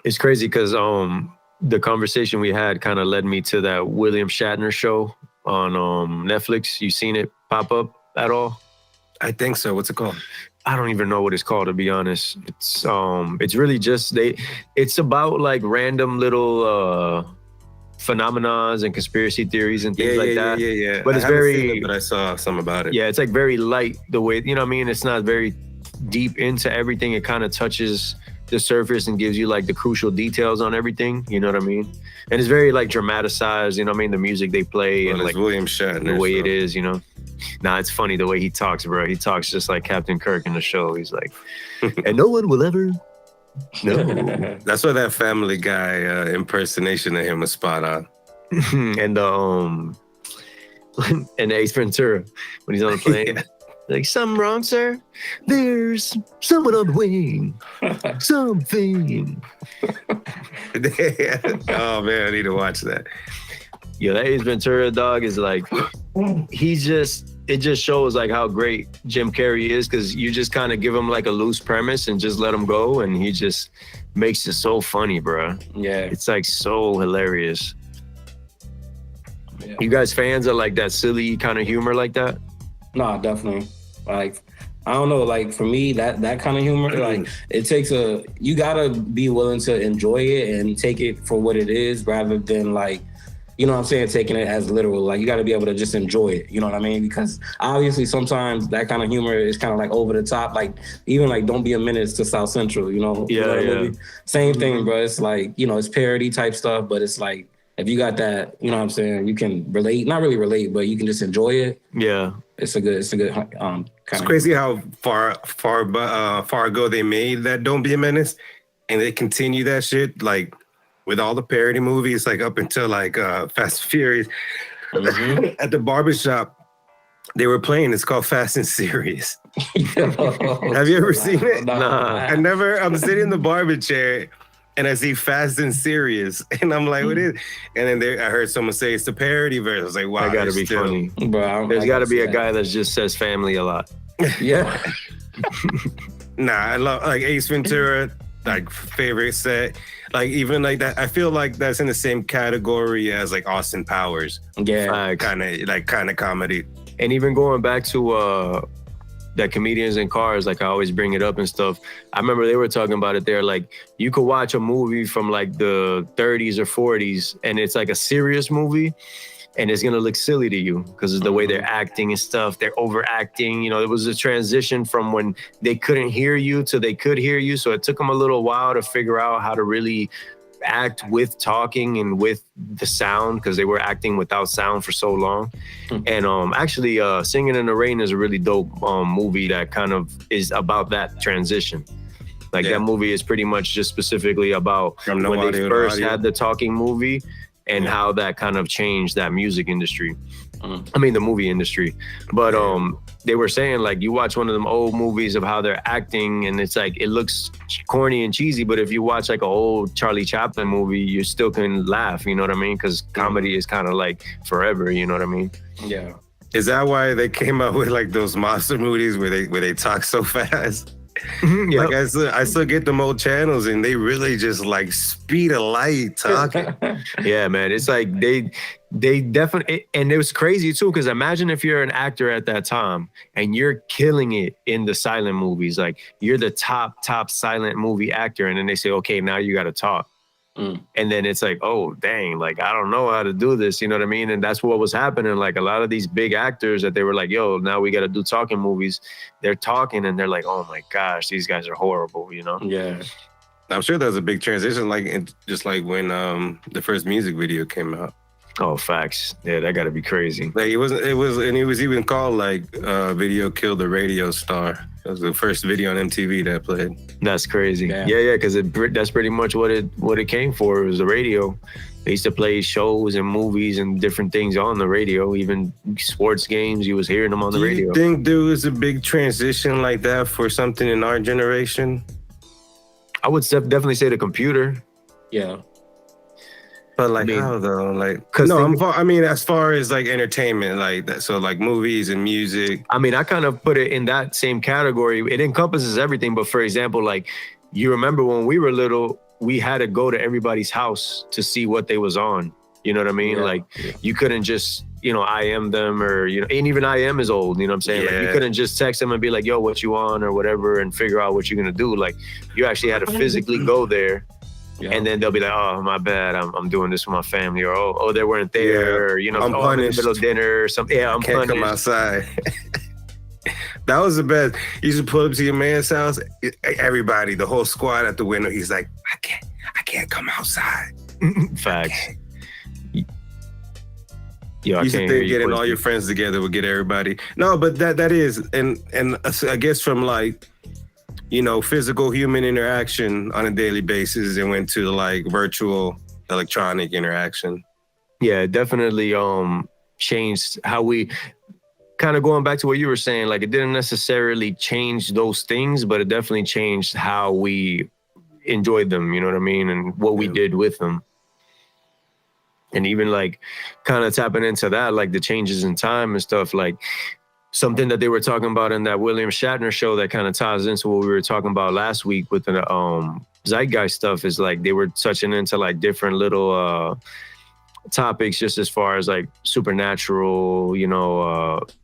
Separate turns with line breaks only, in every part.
It's crazy because the conversation we had kind of led me to that William Shatner show on Netflix. You seen it pop up at all?
I think so. What's it called?
I don't even know what it's called, to be honest. It's really just it's about like random little phenomenons and conspiracy theories and
Yeah,
things
yeah,
like
yeah,
that.
yeah, yeah.
But
I
it's
haven't seen it,
very
but I saw some about it.
yeah, it's like very light the way, you know what I mean? It's not very deep into everything. It kind of touches the surface and gives you like the crucial details on everything, you know what I mean? And it's very like dramatized, you know what I mean? The music they play
Well,
and
it's
like
William
the
Shatner,
way it
so.
is, you know? Nah, it's funny the way he talks, bro. He talks just like Captain Kirk in the show. He's like, and no one will ever know.
That's why that Family Guy impersonation of him was spot on.
And and Ace Ventura when he's on the plane.
Yeah.
Like, something wrong, sir? There's someone on the wing. Something.
Oh man, I need to watch that.
Yeah, that Ace Ventura dog is like, it just shows like how great Jim Carrey is because you just kind of give him like a loose premise and just let him go, and he just makes it so funny, bro.
Yeah.
It's like so hilarious.
Yeah.
You guys fans of like that silly kind of humor like that?
No, definitely. Like, I don't know, like for me, that kind of humor, like it takes you gotta be willing to enjoy it and take it for what it is rather than like, you know what I'm saying, taking it as literal. Like you gotta be able to just enjoy it, you know what I mean? Because obviously sometimes that kind of humor is kind of like over the top, like even like Don't Be a Menace to South Central, you know?
Yeah,
You know that
yeah.
movie? Same thing, bro. It's like, you know, it's parody type stuff, but it's like, if you got that, you know what I'm saying, you can relate, not really relate, but you can just enjoy it.
Yeah.
It's a good kind
It's
of
crazy how far ago they made that Don't Be a Menace, and they continue that shit like with all the parody movies, like up until like Fast and Furious. At the barbershop, they were playing. It's called Fast and Serious. Have you ever seen it?
Nah.
I'm sitting in the barber chair and I see Fast and Serious, and I'm like, what is? And then I heard someone say it's the parody version. I was like, wow,
That gotta be
still...
funny.
Bro,
There's gotta be a guy that just says family a lot.
Yeah.
Nah, I love like Ace Ventura, like favorite set. Like even like that, I feel like that's in the same category as like Austin Powers.
Yeah.
Kind of comedy.
And even going back to that comedians in cars, like I always bring it up and stuff. I remember they were talking about it there. Like you could watch a movie from like the 30s or 40s and it's like a serious movie and it's gonna look silly to you because of the way they're acting and stuff. They're overacting. You know, it was a transition from when they couldn't hear you to they could hear you. So it took them a little while to figure out how to really act with talking and with the sound because they were acting without sound for so long. And actually Singing in the Rain is a really dope movie that kind of is about that transition. Like that movie is pretty much just specifically about when they first had the talking movie and how that kind of changed that music industry. I mean the movie industry. But they were saying like you watch one of them old movies of how they're acting and it's like it looks corny and cheesy, but if you watch like an old Charlie Chaplin movie, you still can laugh, you know what I mean? Because comedy is kind of like forever, you know what I mean?
Yeah.
Is that why they came up with like those monster movies where they talk so fast?
Yep.
Like I still get them old channels and they really just like speed of light talking.
Yeah, man. It's like they definitely, and it was crazy too, because imagine if you're an actor at that time and you're killing it in the silent movies, like you're the top silent movie actor, and then they say, okay, now you got to talk. And then it's like, oh, dang, like, I don't know how to do this. You know what I mean? And that's what was happening. Like a lot of these big actors that they were like, yo, now we got to do talking movies. They're talking and they're like, oh my gosh, these guys are horrible, you know?
Yeah.
I'm sure there's a big transition, like just like when the first music video came out.
Oh, facts. Yeah, that got to be crazy.
Like it was even called like Video Killed the Radio Star. That was the first video on MTV that played.
That's crazy.
Yeah.
Yeah, because that's pretty much what it came for. It was the radio. They used to play shows and movies and different things on the radio. Even sports games, you was hearing them on the radio.
Do you think there was a big transition like that for something in our generation?
I would definitely say the computer.
Yeah.
But like,
I mean,
how though? Like,
no,
I mean, as far as like entertainment, like that. So like movies and music.
I mean, I kind of put it in that same category. It encompasses everything. But for example, like you remember when we were little, we had to go to everybody's house to see what they was on. You know what I mean?
Yeah,
Like
yeah.
you couldn't just, IM them, or, and even IM is old, you know what I'm saying? Like you
Yeah.
couldn't just text them and be like, yo, what you on or whatever, and figure out what you're going to do. Like you actually had to physically go there.
Yeah.
And then they'll be like, oh, my bad, I'm doing this with my family, or oh, they weren't there, or,
I'm
I'm in the
punished.
middle of dinner or something. Yeah, I'm
Can't come
punished.
outside. That was the best. You should pull up to your man's house. Everybody, the whole squad at the window. He's like, I can't come outside.
Facts. Yo, I
You should
can't hear
think
you,
getting all
Quincy.
your friends together would get everybody. No, but that is, and I guess from like, physical human interaction on a daily basis, it went to like virtual electronic interaction.
Yeah, it definitely changed how we, kind of going back to what you were saying, like it didn't necessarily change those things, but it definitely changed how we enjoyed them, you know what I mean? And what we did with them. And even like kind of tapping into that, like the changes in time and stuff, like something that they were talking about in that William Shatner show that kind of ties into what we were talking about last week with the zeitgeist stuff, is like they were touching into like different little topics, just as far as like supernatural,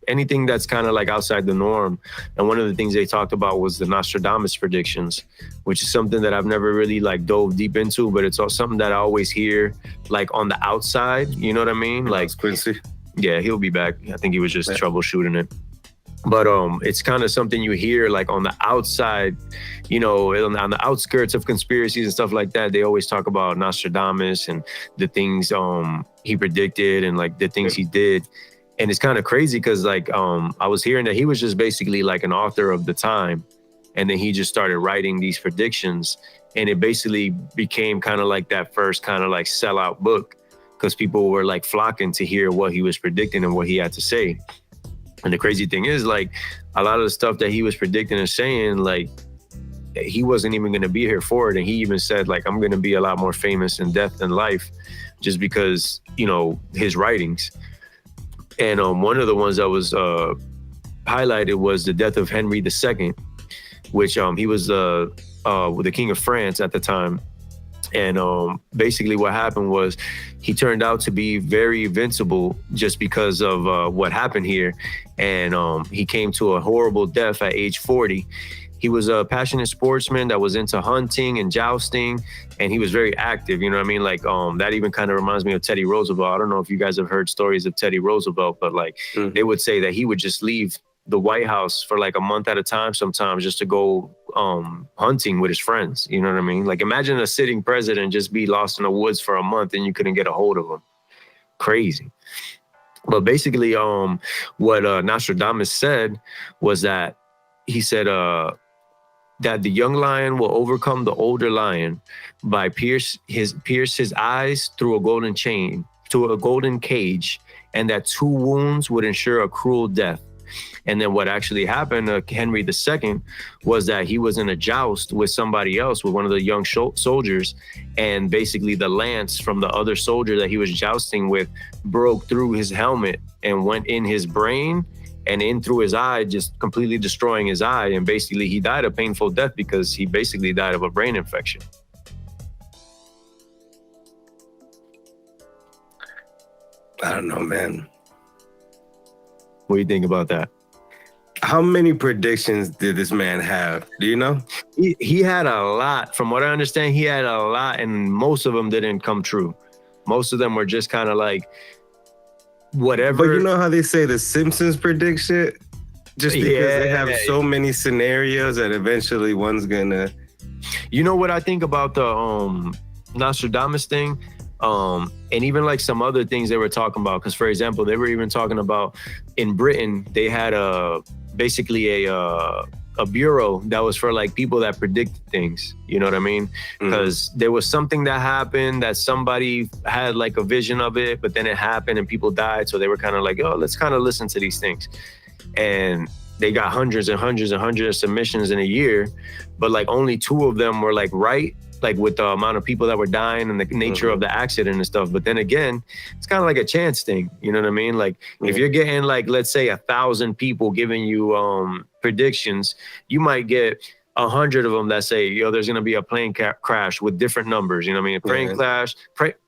anything that's kind of like outside the norm. And one of the things they talked about was the Nostradamus predictions, which is something that I've never really like dove deep into, but it's also something that I always hear like on the outside, you know what I mean? Like
Quincy.
yeah, he'll be back. I think he was just troubleshooting it. But it's kind of something you hear like on the outside, on the outskirts of conspiracies and stuff like that. They always talk about Nostradamus and the things he predicted and like the things he did. And it's kind of crazy because like I was hearing that he was just basically like an author of the time. And then he just started writing these predictions. And it basically became kind of like that first kind of like sellout book, because people were like flocking to hear what he was predicting and what he had to say. And the crazy thing is, like, a lot of the stuff that he was predicting and saying, like, he wasn't even going to be here for it. And he even said, like, I'm going to be a lot more famous in death than life, just because, his writings. And one of the ones that was highlighted was the death of Henry II, which he was the king of France at the time. And basically what happened was he turned out to be very invincible just because of what happened here. And he came to a horrible death at age 40. He was a passionate sportsman that was into hunting and jousting, and he was very active, you know what I mean? Like that even kind of reminds me of Teddy Roosevelt. I don't know if you guys have heard stories of Teddy Roosevelt, but like they would say that he would just leave the White House for like a month at a time sometimes just to go hunting with his friends. You know what I mean? Like imagine a sitting president just be lost in the woods for a month and you couldn't get a hold of him. Crazy. But basically what Nostradamus said was that he said that the young lion will overcome the older lion by pierce his eyes through a golden chain to a golden cage, and that 2 wounds would ensure a cruel death. And then what actually happened to Henry II was that he was in a joust with somebody else, with one of the young soldiers. And basically the lance from the other soldier that he was jousting with broke through his helmet and went in his brain and in through his eye, just completely destroying his eye. And basically he died a painful death because he basically died of a brain infection.
I don't know, man.
What do you think about that?
How many predictions did this man have? Do you know?
He had a lot. From what I understand, he had a lot, and most of them didn't come true. Most of them were just kind of like whatever.
But you know how they say the Simpsons predict shit? Just because they have so many scenarios that eventually one's gonna...
You know what I think about the Nostradamus thing? And even like some other things they were talking about. Because, for example, they were even talking about in Britain, they had basically a bureau that was for like people that predicted things. You know what I mean? Because there was something that happened that somebody had like a vision of it, but then it happened and people died. So they were kind of like, oh, let's kind of listen to these things. And they got hundreds and hundreds and hundreds of submissions in a year, but like only 2 of them were like right, like with the amount of people that were dying and the nature of the accident and stuff. But then again, it's kind of like a chance thing. You know what I mean? Like if you're getting like, let's say 1,000 people giving you predictions, you might get 100 of them that say, yo, there's gonna be a plane crash with different numbers. You know what I mean?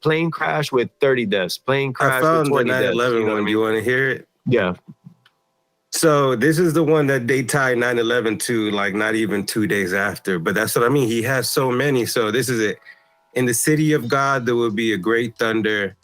Plane crash with 30 deaths. Plane crash with 20 deaths.
I found the 9/11
you know
one.
I mean?
Do you want to hear it?
Yeah.
So this is the one that they tied 9/11 to, like not even 2 days after. But that's what I mean. He has so many. So this is it. In the city of God, there will be a great thunder.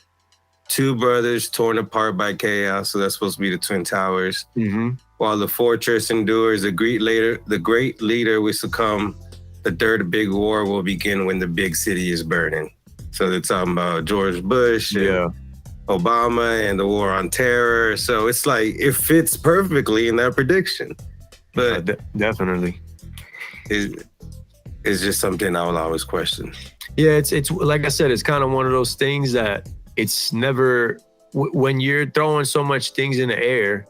2 brothers torn apart by chaos. So that's supposed to be the Twin Towers.
Mm-hmm.
While the fortress endures, the great leader will succumb. The third big war will begin when the big city is burning. So they're talking about George Bush and Obama and the war on terror. So it's like, it fits perfectly in that prediction. But
definitely.
It's just something I will always question.
Yeah, it's like I said, it's kind of one of those things that it's never, when you're throwing so much things in the air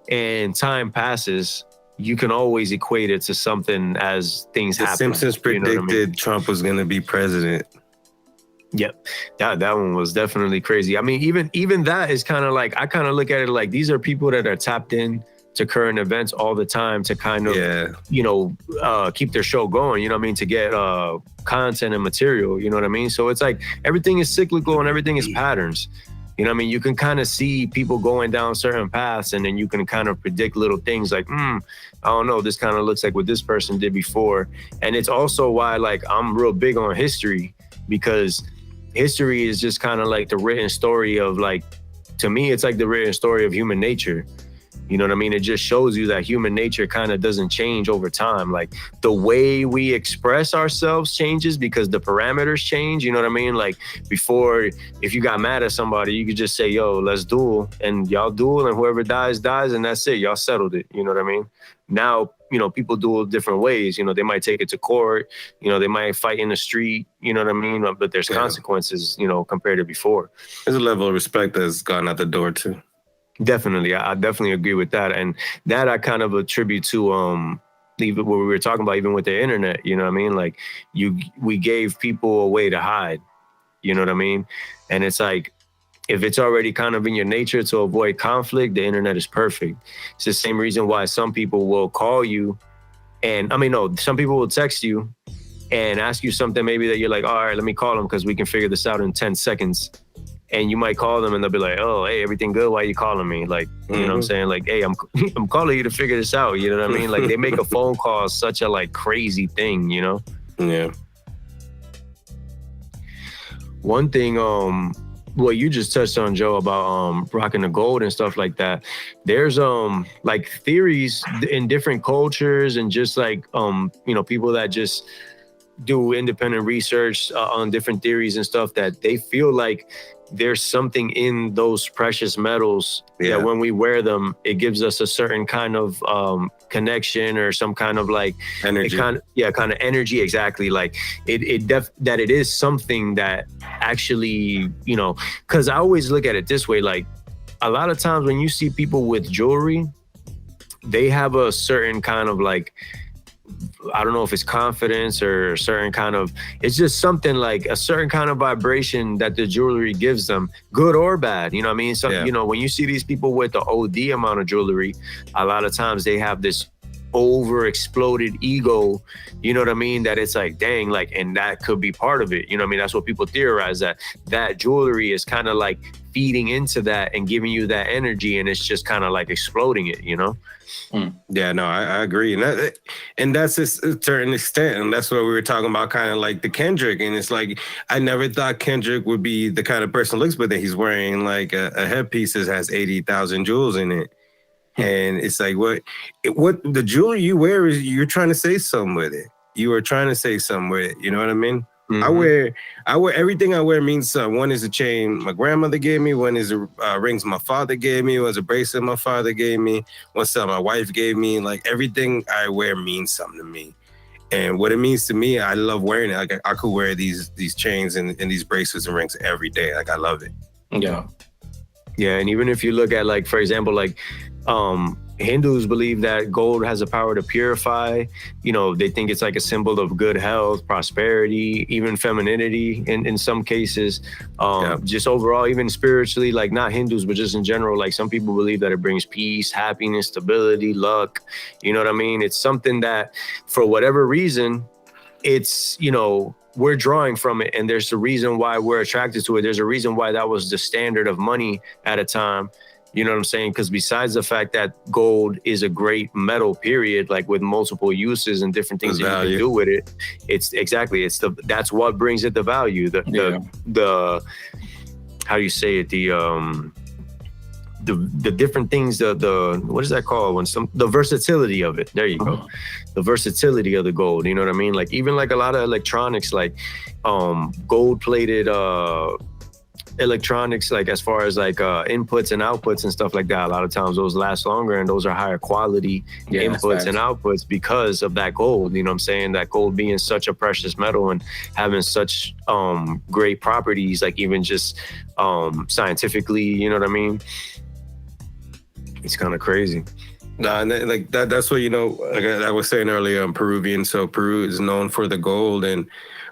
and time passes, you can always equate it to something as things happen.
The Simpsons predicted
you know what I mean?
Trump was going to be president.
Yep. That one was definitely crazy. I mean, even that is kind of like, I kind of look at it like these are people that are tapped in to current events all the time to kind of, keep their show going, you know what I mean? To get content and material, you know what I mean? So it's like everything is cyclical and everything is patterns. You know what I mean? You can kind of see people going down certain paths and then you can kind of predict little things like, I don't know, this kind of looks like what this person did before. And it's also why like I'm real big on history, because history is just kind of like the written story of like, to me, it's like the written story of human nature. You know what I mean? It just shows you that human nature kind of doesn't change over time. Like the way we express ourselves changes because the parameters change. You know what I mean? Like before, if you got mad at somebody, you could just say, yo, let's duel, and y'all duel, and whoever dies, dies, and that's it. Y'all settled it. You know what I mean? Now, people duel different ways. They might take it to court. They might fight in the street. You know what I mean? But there's consequences, compared to before.
There's a level of respect that's gone out the door too.
Definitely. I definitely agree with that. And that I kind of attribute to even what we were talking about, even with the internet, you know what I mean? Like we gave people a way to hide, you know what I mean? And it's like, if it's already kind of in your nature to avoid conflict, the internet is perfect. It's the same reason why some people will call you some people will text you and ask you something maybe that you're like, all right, let me call them because we can figure this out in 10 seconds. And you might call them and they'll be like, oh, hey, everything good? Why are you calling me? Like, you know what I'm saying? Like, hey, I'm calling you to figure this out. You know what I mean? Like they make a phone call such a like crazy thing,
Yeah.
One thing, well, you just touched on, Joe, about rocking the gold and stuff like that. There's like theories in different cultures and just like people that just do independent research on different theories and stuff that they feel like there's something in those precious metals that when we wear them, it gives us a certain kind of connection or some kind of like
energy.
Kind of energy. Exactly. Like that it is something that actually, because I always look at it this way. Like a lot of times when you see people with jewelry, they have a certain kind of like, I don't know if it's confidence or a certain kind of, it's just something like a certain kind of vibration that the jewelry gives them, good or bad. You know what I mean? So, when you see these people with the OD amount of jewelry, a lot of times they have this over exploded ego, you know what I mean? That it's like, dang, like, and that could be part of it. You know what I mean? That's what people theorize, that jewelry is kind of like feeding into that and giving you that energy. And it's just kind of like exploding it,
Yeah, no, I agree. And that's to a certain extent. And that's what we were talking about, kind of like the Kendrick. And it's like, I never thought Kendrick would be the kind of person looks, but then he's wearing like a headpiece that has 80,000 jewels in it. And it's like, what the jewelry you wear is, you're trying to say something with it. You are trying to say something with it. You know what I mean? Mm-hmm. I wear everything I wear means something. One is a chain my grandmother gave me. One is rings my father gave me. One is a bracelet my father gave me. One something my wife gave me. Like everything I wear means something to me. And what it means to me, I love wearing it. Like I could wear these chains and these bracelets and rings every day. Like I love it.
Yeah.
Yeah, and even if you look at like, for example, like Hindus believe that gold has the power to purify. You know, they think it's like a symbol of good health, prosperity, even femininity in some cases. Just overall, even spiritually, like not Hindus, but just in general, like some people believe that it brings peace, happiness, stability, luck. You know what I mean? It's something that for whatever reason, it's, you know, we're drawing from it. And there's a reason why we're attracted to it. There's a reason why that was the standard of money at a time. You know what I'm saying? Because besides the fact that gold is a great metal, period, like with multiple uses and different things that you can do with it, that's what brings it the value. The how do you say it? The different things, the what is that called? The versatility of it. There you go. The versatility of the gold. You know what I mean? Like even like a lot of electronics, like gold plated electronics, like as far as like inputs and outputs and stuff like that, a lot of times those last longer and those are higher quality inputs and outputs because of that gold. You know what I'm saying? That gold being such a precious metal and having such great properties, like even just scientifically, you know what I mean? It's kind of crazy.
Nah, and like that's what, you know, like I was saying earlier, I'm Peruvian, so Peru is known for the gold. And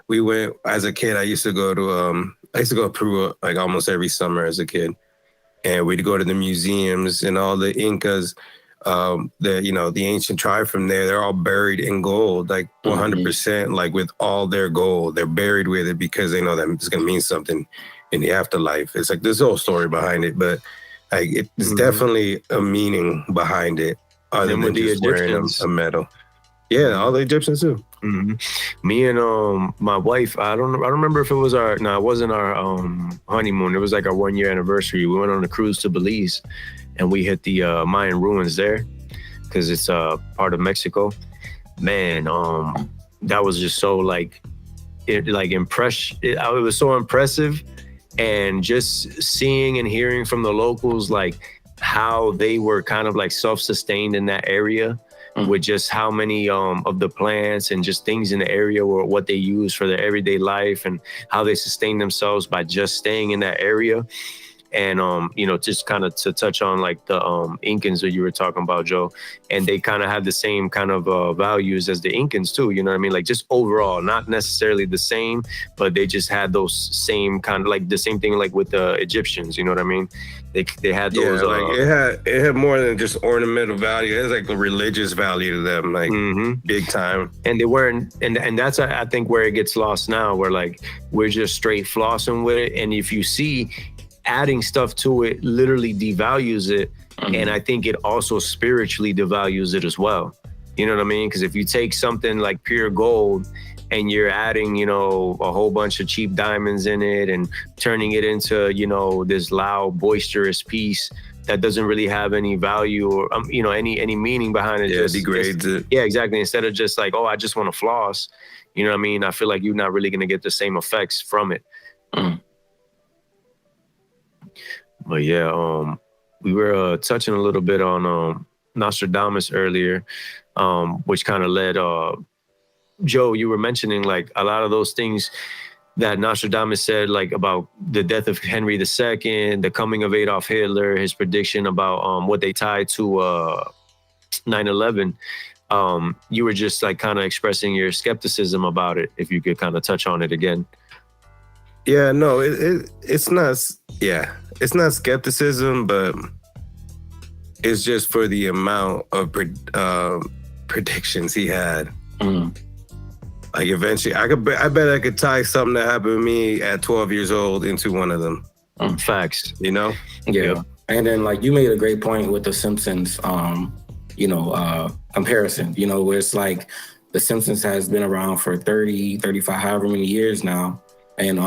we went, as a kid, I used to go to Peru like almost every summer as a kid. And we'd go to the museums and all the Incas, the ancient tribe from there, they're all buried in gold, like 100%, like with all their gold. They're buried with it because they know that it's going to mean something in the afterlife. It's like this whole story behind it, but like it's definitely a meaning behind it other than just wearing a medal. Yeah, all the Egyptians too.
Me and my wife, I don't remember if it was it wasn't our honeymoon. It was like our 1-year anniversary. We went on a cruise to Belize and we hit the Mayan ruins there because it's part of Mexico. Man, that was just so like it was so impressive. And just seeing and hearing from the locals, like how they were kind of like self-sustained in that area with just how many of the plants and just things in the area were what they use for their everyday life and how they sustain themselves by just staying in that area. And, you know, just kind of to touch on like the Incans that you were talking about, Joe, and they kind of have the same kind of values as the Incans too. You know what I mean? Like just overall, not necessarily the same, but they just had those same kind of like the same thing like with the Egyptians. You know what I mean? They had those.
Yeah, like it had more than just ornamental value. It has like a religious value to them, like big time.
And they weren't, and that's I think where it gets lost now, where like we're just straight flossing with it. And if you see, adding stuff to it literally devalues it. And I think it also spiritually devalues it as well. You know what I mean? Because if you take something like pure gold and you're adding, you know, a whole bunch of cheap diamonds in it and turning it into, you know, this loud, boisterous piece that doesn't really have any value or, you know, any meaning behind it.
Yeah, degrades it.
Yeah, exactly. Instead of just like, oh, I just want to floss, you know what I mean? I feel like you're not really going to get the same effects from it. But yeah, we were touching a little bit on Nostradamus earlier, which kind of led, Joe, you were mentioning like a lot of those things that Nostradamus said, like about the death of Henry II, the coming of Adolf Hitler, his prediction about what they tied to 9/11. You were just like kind of expressing your skepticism about it. If you could kind of touch on it again.
Yeah, no, it's not. Yeah, it's not skepticism, but it's just for the amount of predictions he had. Like eventually, I bet I could tie something that happened to me at 12 years old into one of them.
Facts,
you know?
Yeah. And then like you made a great point with the Simpsons, comparison, you know, where it's like the Simpsons has been around for 30, 35, however many years now. And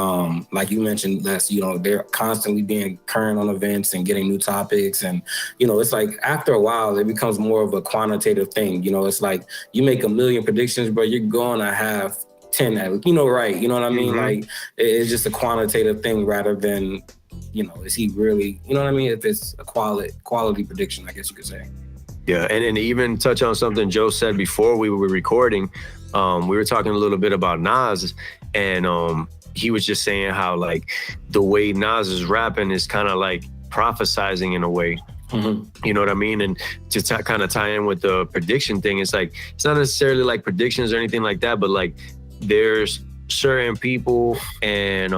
like you mentioned, Les, you know, they're constantly being current on events and getting new topics. And, you know, it's like after a while, it becomes more of a quantitative thing. You know, it's like you make a million predictions, but you're going to have 10, right. You know what I mean? Like it's just a quantitative thing rather than, you know, is he really, you know what I mean? If it's a quality prediction, I guess you could say.
Yeah. And even touch on something Joe said before we were recording. We were talking a little bit about Nas and, he was just saying how like the way Nas is rapping is kind of like prophesizing in a way. You know what I mean? And to kind of tie in with the prediction thing, it's like, it's not necessarily like predictions or anything like that, but like there's certain people and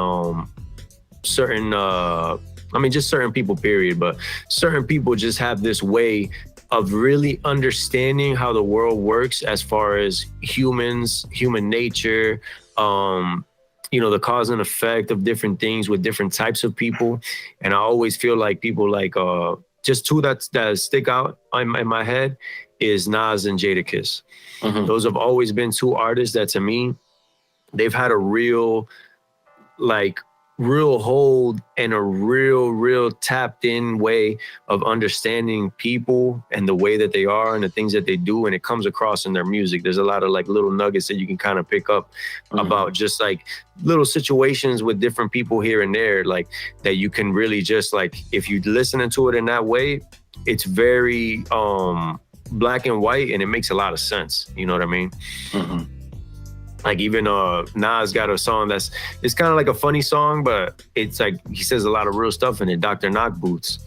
certain, just certain people, period. But certain people just have this way of really understanding how the world works as far as humans, human nature, the cause and effect of different things with different types of people. And I always feel like people like, just two that stick out in my head is Nas and Jadakiss. Those have always been two artists that, to me, they've had a real hold and a real tapped in way of understanding people and the way that they are and the things that they do. And it comes across in their music. There's a lot of like little nuggets that you can kind of pick up about just like little situations with different people here and there, like that you can really just like, if you listen to it in that way, it's very black and white and it makes a lot of sense. You know what I mean? Like even Nas got a song it's kind of like a funny song, but it's like he says a lot of real stuff in it. Dr. Knock Boots,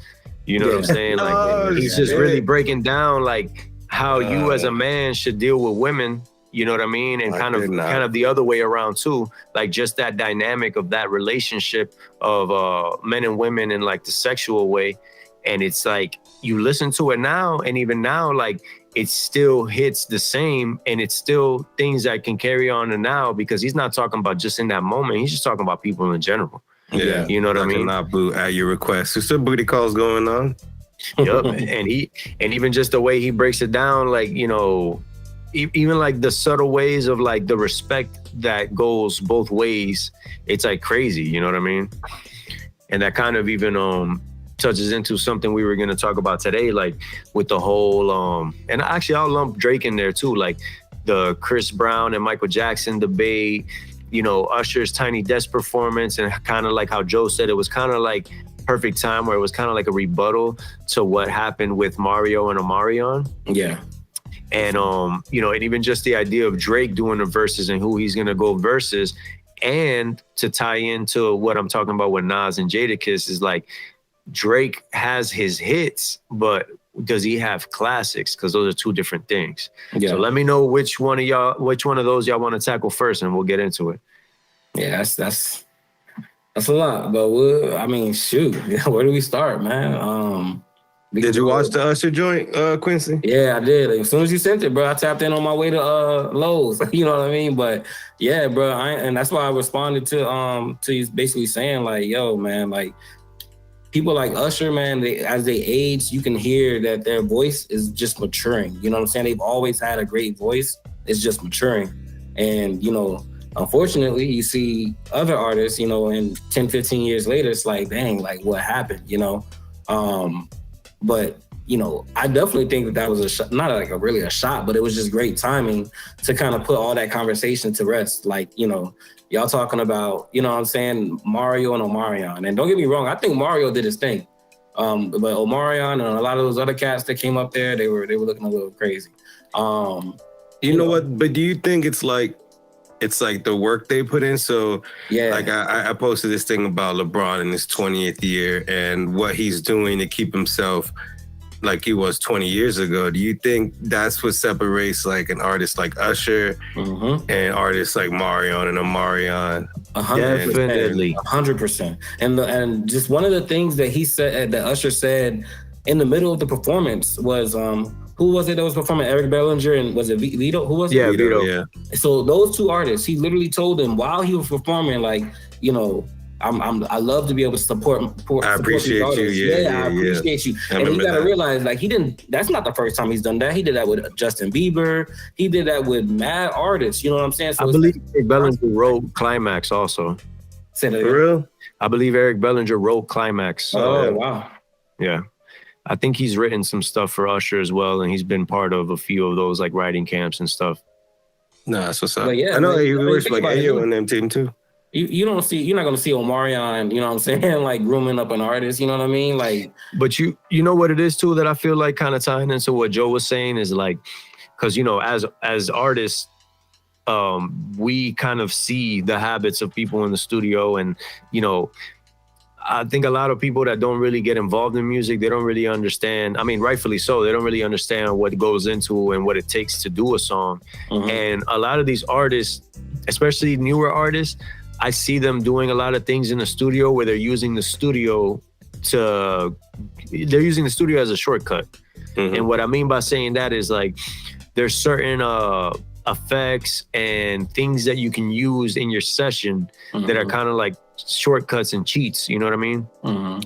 you know what I'm saying? Like he's just really breaking down like how you as a man should deal with women. You know what I mean? And kind of the other way around too. Like just that dynamic of that relationship of men and women in like the sexual way. And it's like you listen to it now, and even now, like it still hits the same, and it's still things that can carry on to now, because he's not talking about just in that moment. He's just talking about people in general.
Yeah,
you know what I mean.
Not boot at your request. There's some booty calls going on.
Yep, and even just the way he breaks it down, like even like the subtle ways of like the respect that goes both ways. It's like crazy. You know what I mean? And that kind of even touches into something we were going to talk about today, like with the whole and actually I'll lump Drake in there too, like the Chris Brown and Michael Jackson debate, Usher's Tiny Desk performance, and kind of like how Joe said, it was kind of like perfect time where it was kind of like a rebuttal to what happened with Mario and Omarion.
Yeah.
And and even just the idea of Drake doing the verses and who he's going to go versus, and to tie into what I'm talking about with Nas and Jadakiss is like, Drake has his hits, but does he have classics? Because those are two different things. Yeah. So let me know which one of those y'all want to tackle first, and we'll get into it.
Yeah, that's a lot. But shoot, where do we start, man?
Did you watch the Usher joint, Quincy?
Yeah, I did. As soon as you sent it, bro, I tapped in on my way to Lowe's. You know what I mean? But yeah, bro, and that's why I responded to you basically saying like, yo, man, like, people like Usher, man, as they age, you can hear that their voice is just maturing. You know what I'm saying? They've always had a great voice. It's just maturing. And, unfortunately, you see other artists, and 10, 15 years later, it's like, dang, like what happened, But, I definitely think that was a shot, not like really a shot, but it was just great timing to kind of put all that conversation to rest. Like, y'all talking about, Mario and Omarion. And don't get me wrong, I think Mario did his thing. But Omarion and a lot of those other cats that came up there, they were looking a little crazy.
You know what? But do you think it's like the work they put in? So yeah, like I posted this thing about LeBron in his 20th year and what he's doing to keep himself like he was 20 years ago. Do you think that's what separates like an artist like Usher and artists like Mario and Omarion?
100%. 100%. And just one of the things that he said, that Usher said in the middle of the performance was, who was it that was performing? Eric Bellinger and was it Vito? Who was it?
Yeah, Vito. Yeah.
So those two artists, he literally told them while he was performing, like, I love to be able to support
I appreciate you.
Yeah, I appreciate you. And you gotta realize, like, that's not the first time he's done that. He did that with Justin Bieber. He did that with mad artists. You know what I'm saying? So
I believe Eric Bellinger wrote Climax also.
Say that
for real?
I believe Eric Bellinger wrote Climax.
So, wow.
Yeah. I think he's written some stuff for Usher as well, and he's been part of a few of those like writing camps and stuff.
No, that's what's up.
But yeah,
I know he works like Ayo and them team too.
You're not gonna see Omarion, you know what I'm saying, like grooming up an artist, you know what I mean? Like,
but you know what it is too that I feel like kind of tying into what Joe was saying is like, because as artists, we kind of see the habits of people in the studio, and I think a lot of people that don't really get involved in music, they don't really understand. I mean, rightfully so. They don't really understand what goes into and what it takes to do a song. And a lot of these artists, especially newer artists, I see them doing a lot of things in the studio where they're using the studio as a shortcut. And what I mean by saying that is like, there's certain effects and things that you can use in your session that are kind of like shortcuts and cheats, you know what I mean?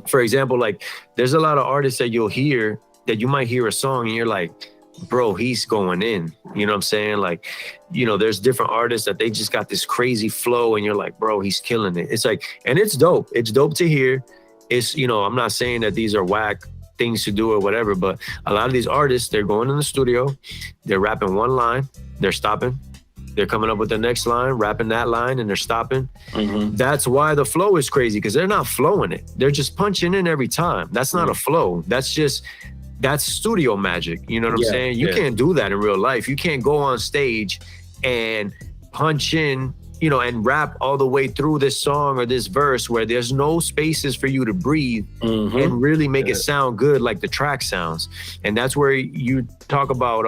For example, like there's a lot of artists that you'll hear that you might hear a song and you're like, bro, he's going in, you know what I'm saying? Like, you know, there's different artists that they just got this crazy flow and you're like, bro, he's killing it. It's like, and it's dope to hear. It's, you know, I'm not saying that these are whack things to do or whatever, but a lot of these artists, they're going in the studio, they're rapping one line, they're stopping, they're coming up with the next line, rapping that line, and they're stopping. That's why the flow is crazy, because they're not flowing it. They're just punching in every time. That's not a flow. That's studio magic. You know what I'm saying? You can't do that in real life. You can't go on stage and punch in, you know, and rap all the way through this song or this verse where there's no spaces for you to breathe and really make it sound good like the track sounds. And that's where you talk about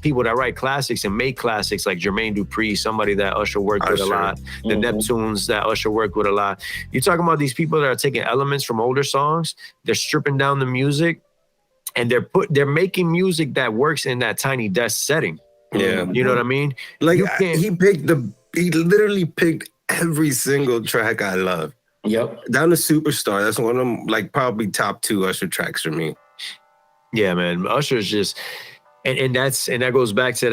people that write classics and make classics, like Jermaine Dupri, somebody that Usher worked with a lot, the Neptunes that Usher worked with a lot. You're talking about these people that are taking elements from older songs, they're stripping down the music, and they're making music that works in that tiny desk setting.
Yeah.
You know what I mean?
Like he literally picked every single track I love.
Yep.
Down to Superstar. That's one of them, like probably top 2 Usher tracks for me.
Yeah, man. Usher's just, and that goes back to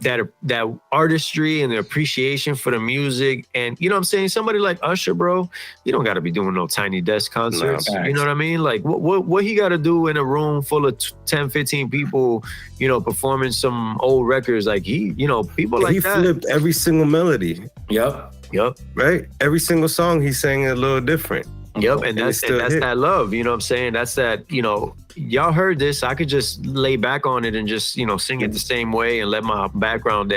that artistry and the appreciation for the music. And you know what I'm saying? Somebody like Usher, bro, you don't got to be doing no tiny desk concerts. You know what I mean? Like what he got to do in a room full of 10, 15 people, you know, performing some old records. Like people like
he
that.
He flipped every single melody.
Yep.
Right? Every single song he sang a little different.
Yep, and that's that love, you know what I'm saying? That's that, you know, y'all heard this. I could just lay back on it and just, you know, sing it the same way and let my background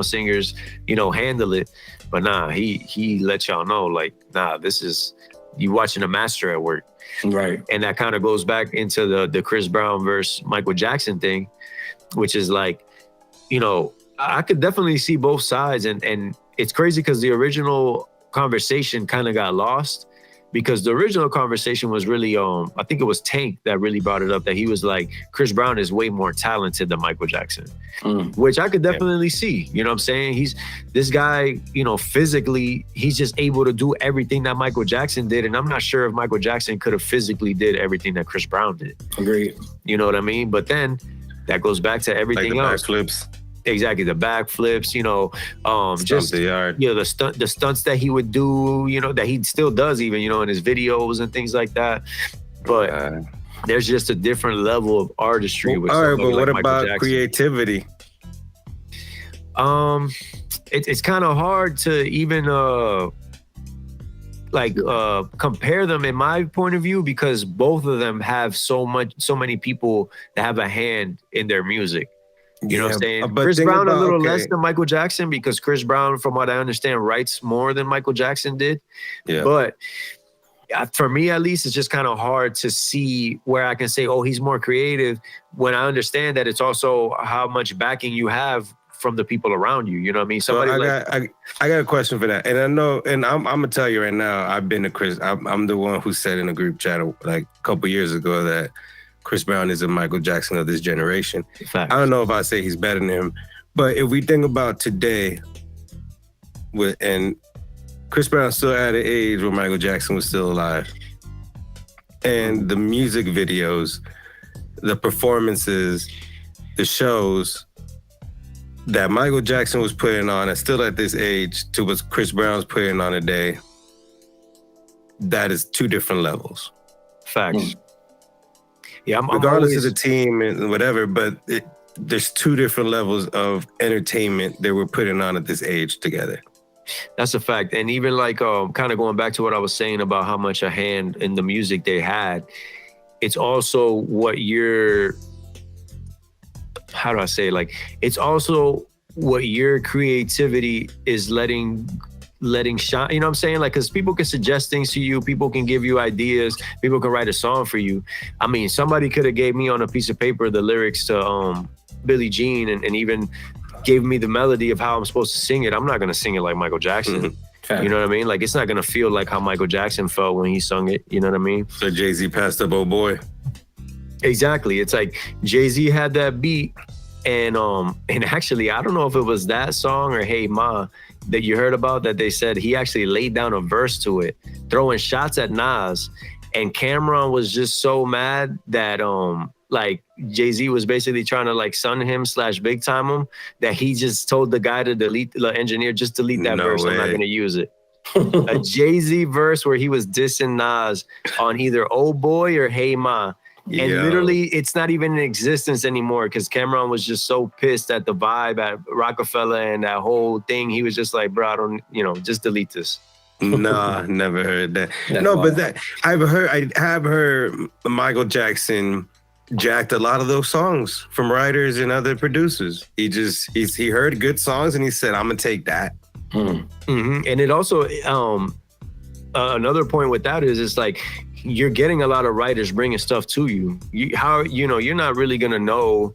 singers, you know, handle it. But nah, he let y'all know, like, nah, this is, you watching a master at work.
Right.
And that kind of goes back into the Chris Brown versus Michael Jackson thing, which is like, you know, I could definitely see both sides. And it's crazy because the original conversation kind of got lost. Because the original conversation was really, I think it was Tank that really brought it up, that he was like, Chris Brown is way more talented than Michael Jackson, which I could definitely see. You know what I'm saying? This guy, you know, physically, he's just able to do everything that Michael Jackson did. And I'm not sure if Michael Jackson could have physically did everything that Chris Brown did.
Agreed.
You know what I mean? But then that goes back to everything
like the
else.
Backflips.
Exactly, the backflips, you know, just
the yard.
You know, the stunts that he would do, you know, that he still does even, you know, in his videos and things like that. But there's just a different level of artistry. With
all right, but what
like
about creativity?
It's kind of hard to even compare them in my point of view, because both of them have so many people that have a hand in their music. You know what I'm saying? Chris Brown a little less than Michael Jackson, because Chris Brown, from what I understand, writes more than Michael Jackson did. Yeah. But for me, at least, it's just kind of hard to see where I can say, oh, he's more creative, when I understand that it's also how much backing you have from the people around you. You know what I mean? Somebody
I got a question for that. And I know, and I'm gonna tell you right now, I've been to Chris. I'm the one who said in a group chat like a couple years ago that Chris Brown is a Michael Jackson of this generation.
Facts.
I don't know if I say he's better than him, but if we think about today, and Chris Brown's still at an age where Michael Jackson was still alive, and the music videos, the performances, the shows that Michael Jackson was putting on, and still at this age, to what Chris Brown's putting on today, that is 2 different levels.
Facts. Yeah,
regardless of the team and whatever, but there's 2 different levels of entertainment that we're putting on at this age together.
That's a fact. And even like kind of going back to what I was saying about how much a hand in the music they had, it's also what it's also what your creativity is letting letting shine, you know what I'm saying? Like, because people can suggest things to you, people can give you ideas, people can write a song for you. I mean, somebody could have gave me on a piece of paper the lyrics to Billie Jean and even gave me the melody of how I'm supposed to sing it. I'm not gonna sing it like Michael Jackson. You know what I mean? Like, it's not gonna feel like how Michael Jackson felt when he sung it. You know what I mean?
So Jay-Z passed up old boy.
Exactly. It's like Jay-Z had that beat, and actually, I don't know if it was that song or Hey Ma that you heard about, that they said he actually laid down a verse to it, throwing shots at Nas, and Cameron was just so mad that like Jay-Z was basically trying to like sun him / big time him, that he just told the guy to delete, the engineer, just delete that verse. I'm not gonna use it. A Jay-Z verse where he was dissing Nas on either Old Boy or Hey Ma. And literally, it's not even in existence anymore because Cameron was just so pissed at the vibe at Rockefeller and that whole thing. He was just like, bro, I don't, just delete this.
Nah, never heard that. No, but that I have heard Michael Jackson jacked a lot of those songs from writers and other producers. He heard good songs and he said, I'm gonna take that.
Mm-hmm. And it also, another point with that is, it's like, you're getting a lot of writers bringing stuff to you. You're not really gonna know,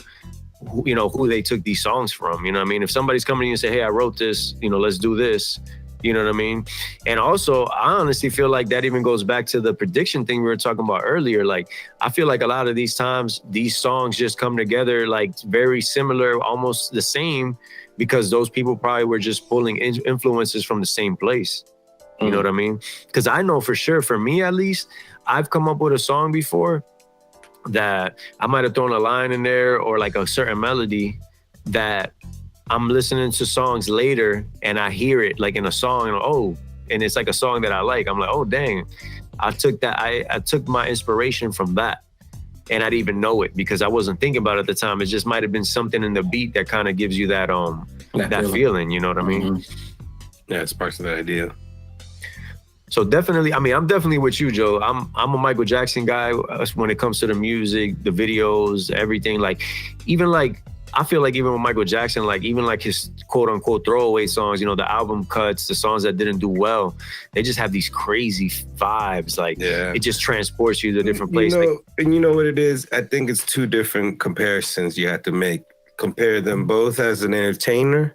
who they took these songs from. You know what I mean? If somebody's coming to you and say, hey, I wrote this, let's do this. You know what I mean? And also, I honestly feel like that even goes back to the prediction thing we were talking about earlier. Like, I feel like a lot of these times, these songs just come together like very similar, almost the same, because those people probably were just pulling influences from the same place. You know what I mean? Because I know for sure, for me at least, I've come up with a song before that I might have thrown a line in there or like a certain melody that I'm listening to songs later and I hear it like in a song and it's like a song that I like. I'm like, oh, dang, I took my inspiration from that. And I didn't even know it because I wasn't thinking about it at the time. It just might have been something in the beat that kind of gives you that feeling, you know what I mean?
Yeah, it's part of the idea.
So definitely, I mean, I'm definitely with you, Joe. I'm a Michael Jackson guy when it comes to the music, the videos, everything. Like, even like, I feel like even with Michael Jackson, like even like his quote unquote throwaway songs, the album cuts, the songs that didn't do well, they just have these crazy vibes. Like, it just transports you to a different place.
And you know what it is? I think it's two different comparisons you have to make. Compare them both as an entertainer.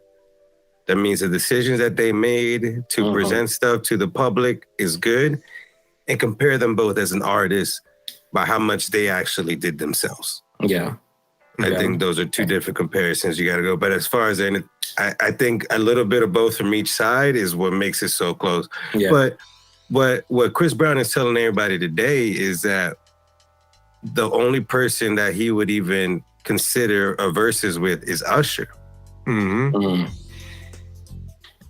That means the decisions that they made to present stuff to the public is good. And compare them both as an artist by how much they actually did themselves.
Yeah.
I think those are two different comparisons you got to go. But as far as I think a little bit of both from each side is what makes it so close. Yeah. But what Chris Brown is telling everybody today is that the only person that he would even consider a versus with is Usher.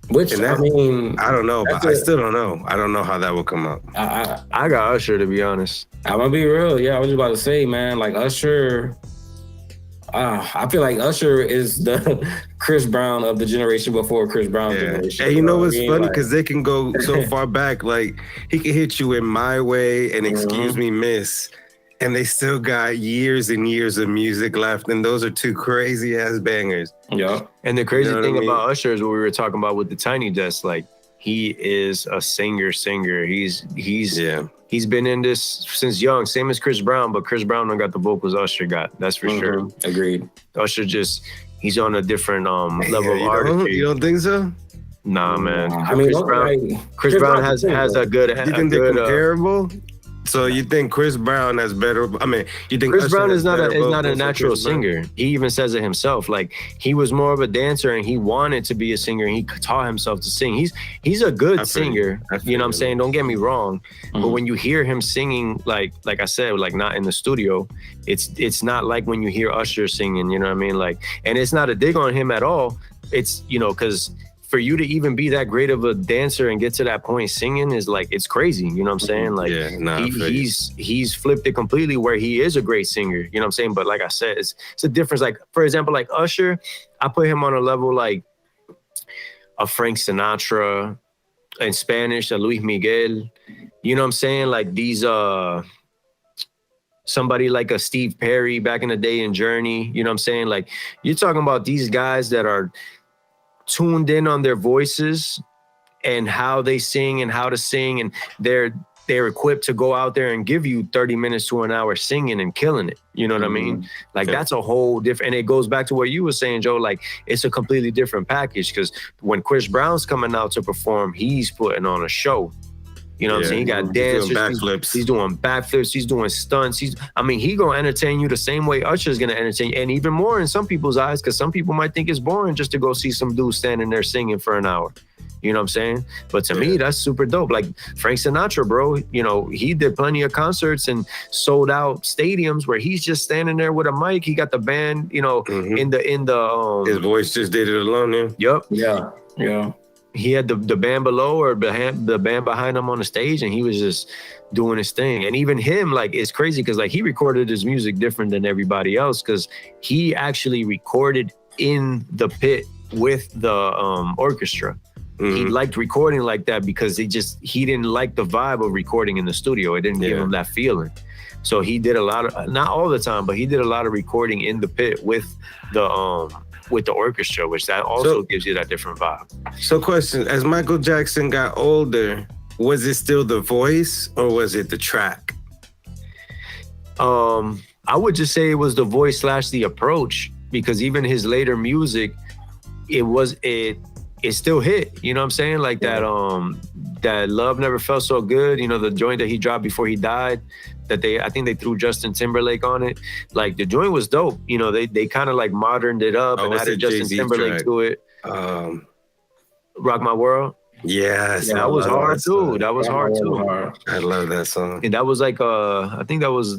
Which, I don't know. But I still don't know. I don't know how that will come out.
I got Usher, to be honest.
I'm going to be real. Yeah, I was just about to say, man, like Usher... I feel like Usher is the Chris Brown of the generation before Chris Brown's generation.
And you know what's funny? Because they can go so far back. Like, he can hit you in My Way and Excuse Me, Miss. And they still got years and years of music left. And those are two crazy ass bangers.
Yeah. And the crazy thing about Usher is what we were talking about with the Tiny Desk. Like, he is a singer. He's been in this since young, same as Chris Brown, but Chris Brown don't got the vocals Usher got. That's for sure.
Agreed.
Usher he's on a different level of artistry.
You don't think so?
Nah, man. I mean, Chris Brown has a good.
You think they're comparable? So you think Chris Brown has better? I mean, you think
Chris Brown is not a natural singer? He even says it himself. Like, he was more of a dancer and he wanted to be a singer. And he taught himself to sing. He's a good singer. You know what I'm saying? Don't get me wrong. But when you hear him singing, like I said, like not in the studio, it's not like when you hear Usher singing. You know what I mean? Like, and it's not a dig on him at all. It's because for you to even be that great of a dancer and get to that point singing is like, it's crazy. You know what I'm saying? Like, he's flipped it completely where he is a great singer. You know what I'm saying? But like I said, it's a difference. Like, for example, like Usher, I put him on a level like a Frank Sinatra, in Spanish, a Luis Miguel. You know what I'm saying? Like these, somebody like a Steve Perry back in the day in Journey. You know what I'm saying? Like, you're talking about these guys that are tuned in on their voices and how they sing and how to sing, and they're equipped to go out there and give you 30 minutes to an hour singing and killing it. You know what I mean? Like that's a whole different, and it goes back to what you were saying, Joe, like it's a completely different package, because when Chris Brown's coming out to perform, he's putting on a show. You know what I'm saying? He got dancers, he's doing backflips, he's doing stunts. He gonna entertain you the same way Usher's gonna entertain you, and even more in some people's eyes, because some people might think it's boring just to go see some dude standing there singing for an hour. You know what I'm saying? But to me, that's super dope. Like Frank Sinatra, bro, you know, he did plenty of concerts and sold out stadiums where he's just standing there with a mic. He got the band, you know, in the
his voice just did it alone.
Yep.
Yeah.
He had the band below or the band behind him on the stage, and he was just doing his thing. And even him, like, it's crazy because like he recorded his music different than everybody else, because he actually recorded in the pit with the orchestra. He liked recording like that because he didn't like the vibe of recording in the studio. It didn't give him that feeling. So he did a lot of, not all the time, but he did a lot of recording in the pit with the orchestra, which that also gives you that different vibe.
So question, as Michael Jackson got older, was it still the voice or was it the track?
I would just say it was the voice / the approach, because even his later music, it still hit, you know what I'm saying? Like that Love Never Felt So Good, you know, the joint that he dropped before he died, that I think they threw Justin Timberlake on it. Like the joint was dope. You know, they kind of like moderned it up and added Justin Timberlake to it. Rock My World.
Yes.
That was hard too. That was hard too.
I love that song.
And that was like, I think that was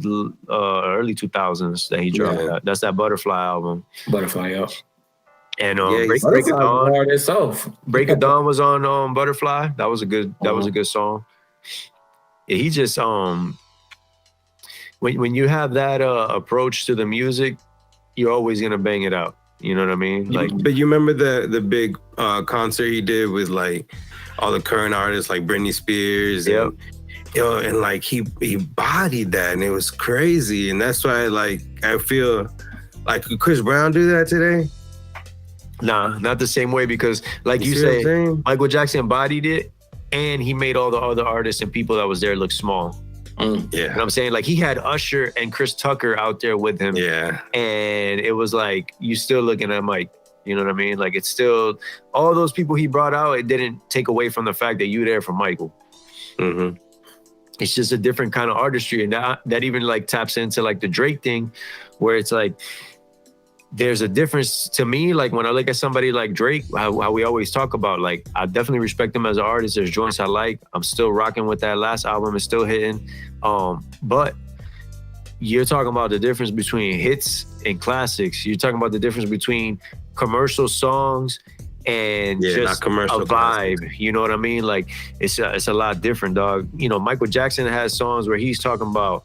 early 2000s that he dropped that. That's that Butterfly album.
Butterfly, yeah.
And Break It Dawn. Break It Dawn was on Butterfly. That was a good song. Yeah, he just when you have that approach to the music, you're always gonna bang it out. You know what I mean? Like,
but you remember the big concert he did with like all the current artists like Britney Spears.
Yep.
And, you know, and like he bodied that, and it was crazy. And that's why like I feel like, could Chris Brown do that today?
Nah, not the same way, because like you say, Michael Jackson embodied it, and he made all the other artists and people that was there look small.
Yeah.
You know what I'm saying? Like he had Usher and Chris Tucker out there with him.
Yeah.
And it was like, you still looking at Mike. You know what I mean? Like it's still, all those people he brought out, it didn't take away from the fact that you there for Michael. It's just a different kind of artistry. And that even like taps into like the Drake thing, where it's like, there's a difference to me. Like when I look at somebody like Drake, how we always talk about, like, I definitely respect him as an artist. There's joints I like. I'm still rocking with that last album. It's still hitting. But you're talking about the difference between hits and classics. You're talking about the difference between commercial songs and just a vibe. Classics. You know what I mean? Like it's a lot different, dog. You know, Michael Jackson has songs where he's talking about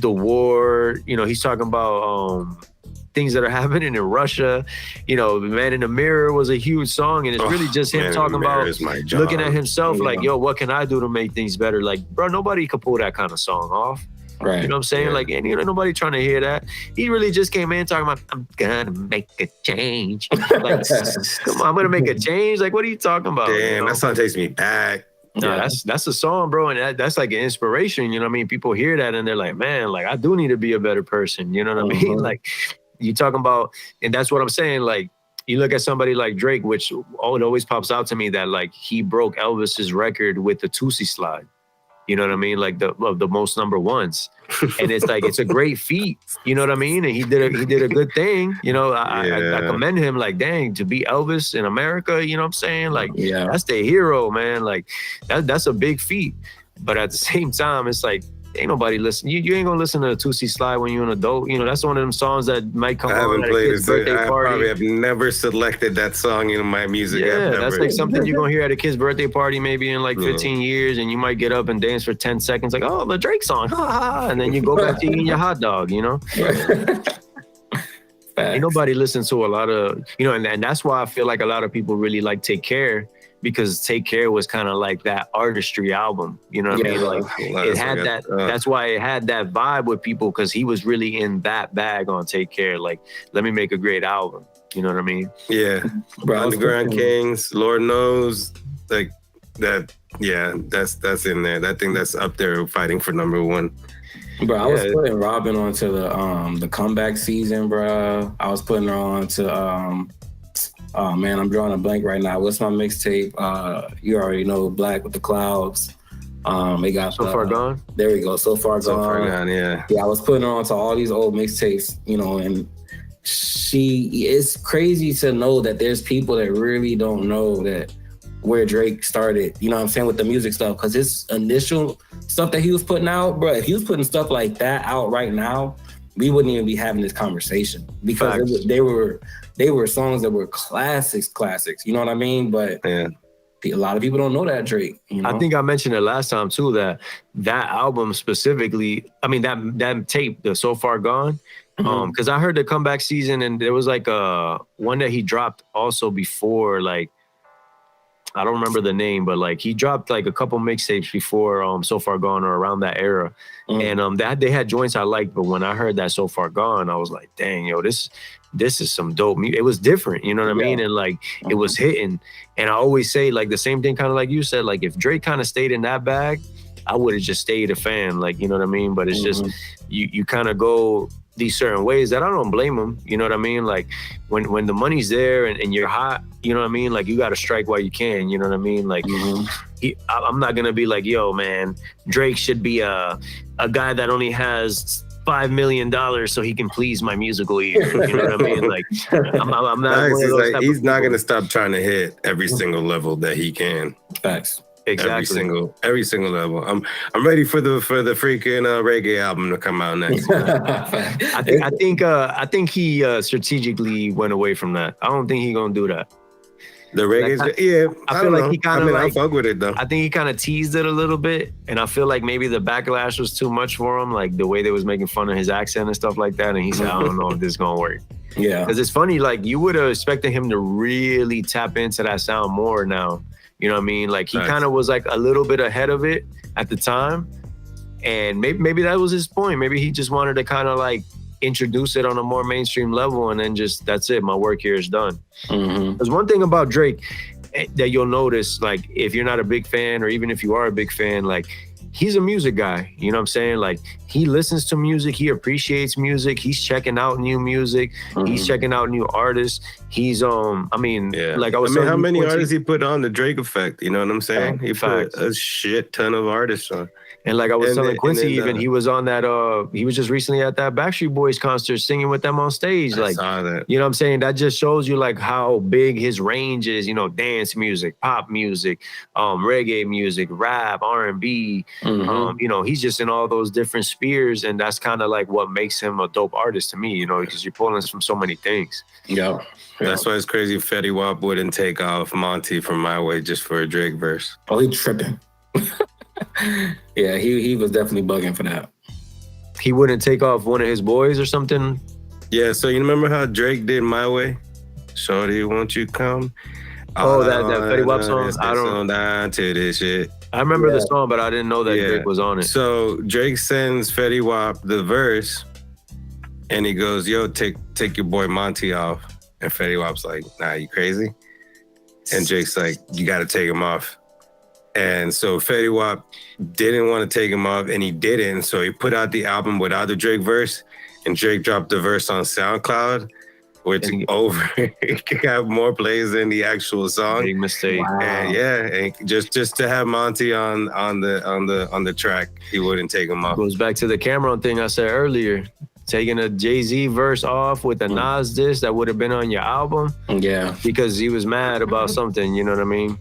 the war. You know, he's talking about things that are happening in Russia. You know, Man in the Mirror was a huge song, and it's really just him talking about looking at himself like, yo, what can I do to make things better? Like, bro, nobody could pull that kind of song off. Right. You know what I'm saying? Yeah. Like, and you know, nobody trying to hear that. He really just came in talking about, I'm gonna make a change. Like, come on, I'm gonna make a change. Like, what are you talking about?
Damn,
you know?
That song takes me back.
No, that's a song, bro, and that's like an inspiration. You know what I mean? People hear that and they're like, man, like I do need to be a better person. You know what I mean? Like, you talking about, and that's what I'm saying. Like, you look at somebody like Drake, which it always pops out to me that like he broke Elvis's record with the Tootsie Slide. You know what I mean? Like the most number ones, and it's like it's a great feat. You know what I mean? And he did a good thing. You know, I commend him. Like, dang, to be Elvis in America. You know what I'm saying? Like, that's the hero, man. Like that's a big feat. But at the same time, it's like, ain't nobody listen. You ain't gonna listen to the Tootsie Slide when you're an adult. You know, that's one of them songs that might come on at a kid's birthday party.
I probably have never selected that song in my music.
Yeah, that's like something you're gonna hear at a kid's birthday party maybe in like 15 years, and you might get up and dance for 10 seconds, like, oh, the Drake song, ha ha, and then you go back to eating your hot dog, you know? Ain't nobody listens to a lot of, you know, and that's why I feel like a lot of people really like Take Care, because Take Care was kind of like that artistry album, you know what I mean? Like it had that, that's why it had that vibe with people, because he was really in that bag on Take Care. Like, let me make a great album. You know what I mean?
Yeah. Underground Kings, Lord Knows, like That's in there. I think that's up there fighting for number one.
Bro, I was putting Robin onto the comeback season, bro. I was putting her on to oh man, I'm drawing a blank right now. What's my mixtape? You already know, Black with the Clouds. It got
So Far Gone.
There we go. So Far Gone.
Yeah.
Yeah, I was putting her onto all these old mixtapes, you know, and it's crazy to know that there's people that really don't know that where Drake started, you know what I'm saying, with the music stuff. Because his initial stuff that he was putting out, bro, if he was putting stuff like that out right now, we wouldn't even be having this conversation because they were songs that were classics, you know what I mean? But
yeah,
a lot of people don't know that Drake, you know?
I think I mentioned it last time too, that album specifically, I mean, that tape, the So Far Gone, because I heard the comeback season and there was like one that he dropped also before, like, I don't remember the name, but like he dropped like a couple mixtapes before So Far Gone or around that era. And they had joints I liked, but when I heard that So Far Gone, I was like, dang, yo, this is some dope music. It was different, you know what I mean? And like it was hitting. And I always say like the same thing, kind of like you said, like if Drake kind of stayed in that bag, I would have just stayed a fan, like, you know what I mean? But it's just you kind of go these certain ways that I don't blame him, you know what I mean? Like when the money's there and you're hot, you know what I mean? Like you got to strike while you can, you know what I mean? Like I'm not gonna be like, yo, man, Drake should be a guy that only has $5 million so he can please my musical ear. You know what I mean? Like I'm not.
Like, he's not gonna stop trying to hit every single level that he can.
Facts.
Exactly.
Every single level. I'm ready for the freaking reggae album to come out next.
I think he strategically went away from that. I don't think he's gonna do that.
The reggae,
I feel like he kind of
I fuck with it though.
I think he kind of teased it a little bit, and I feel like maybe the backlash was too much for him, like the way they was making fun of his accent and stuff like that. And he said, I don't know if this is gonna work.
Yeah,
because it's funny, like you would have expected him to really tap into that sound more now. You know what I mean? Like he kind of was like a little bit ahead of it at the time, and maybe that was his point. Maybe he just wanted to kind of like introduce it on a more mainstream level, and then just that's it. My work here is done. There's one thing about Drake that you'll notice, like if you're not a big fan, or even if you are a big fan, like he's a music guy. You know what I'm saying? Like he listens to music, he appreciates music, he's checking out new music, he's checking out new artists. He's like I was saying,
how many artists he put on the Drake effect? You know what I'm saying? He put a shit ton of artists on.
And like I was telling Quincy, he was on that, he was just recently at that Backstreet Boys concert singing with them on stage. Like,
I saw that.
You know what I'm saying? That just shows you like how big his range is, you know, dance music, pop music, reggae music, rap, R&B. You know, he's just in all those different spheres. And that's kind of like what makes him a dope artist to me, you know, because you're pulling from so many things.
Yeah.
That's why it's crazy Fetty Wap wouldn't take off Monty from My Way just for a Drake verse.
Oh, he tripping. Yeah, he was definitely bugging for that.
He wouldn't take off one of his boys or something?
Yeah, so you remember how Drake did My Way? Shorty, won't you come?
Oh, that Fetty Wap song?
I don't down to this shit.
I remember the song, but I didn't know that Drake was on it.
So Drake sends Fetty Wap the verse, and he goes, yo, take your boy Monty off. And Fetty Wap's like, nah, you crazy? And Drake's like, you got to take him off. And so Fetty Wap didn't want to take him off, and he didn't. So he put out the album without the Drake verse, and Drake dropped the verse on SoundCloud, which got more plays than the actual song.
Big mistake.
Wow.
And and just to have Monty on the track, he wouldn't take him off.
Goes back to the Cameron thing I said earlier. Taking a Jay-Z verse off with a Nas diss that would have been on your album. Yeah. Because he was mad about something, you know what I mean?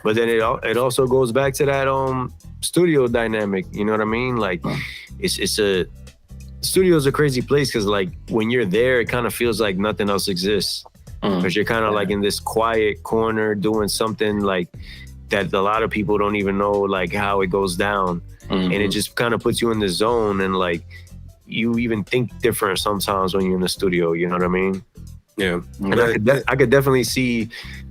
But then it also goes back to that studio dynamic, you know what I mean? Like it's a studio's a crazy place because like when you're there, it kind of feels like nothing else exists. Because you're kind of like in this quiet corner doing something like that a lot of people don't even know like how it goes down. And it just kind of puts you in the zone, and like you even think different sometimes when you're in the studio, you know what I mean?
Yeah.
And I could definitely see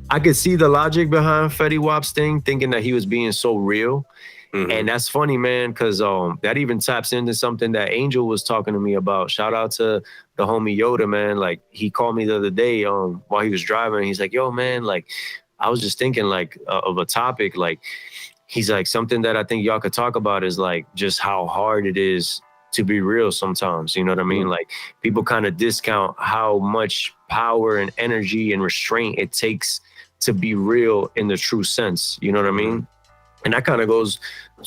the logic behind Fetty Wap's thing, thinking that he was being so real. And that's funny, man, because that even taps into something that Angel was talking to me about. Shout out to the homie Yoda, man. Like he called me the other day while he was driving. He's like, yo, man, like I was just thinking like of a topic, like he's like, something that I think y'all could talk about is like just how hard it is to be real sometimes. You know what I mean? Like people kind of discount how much power and energy and restraint it takes to be real in the true sense. You know what I mean? And that kind of goes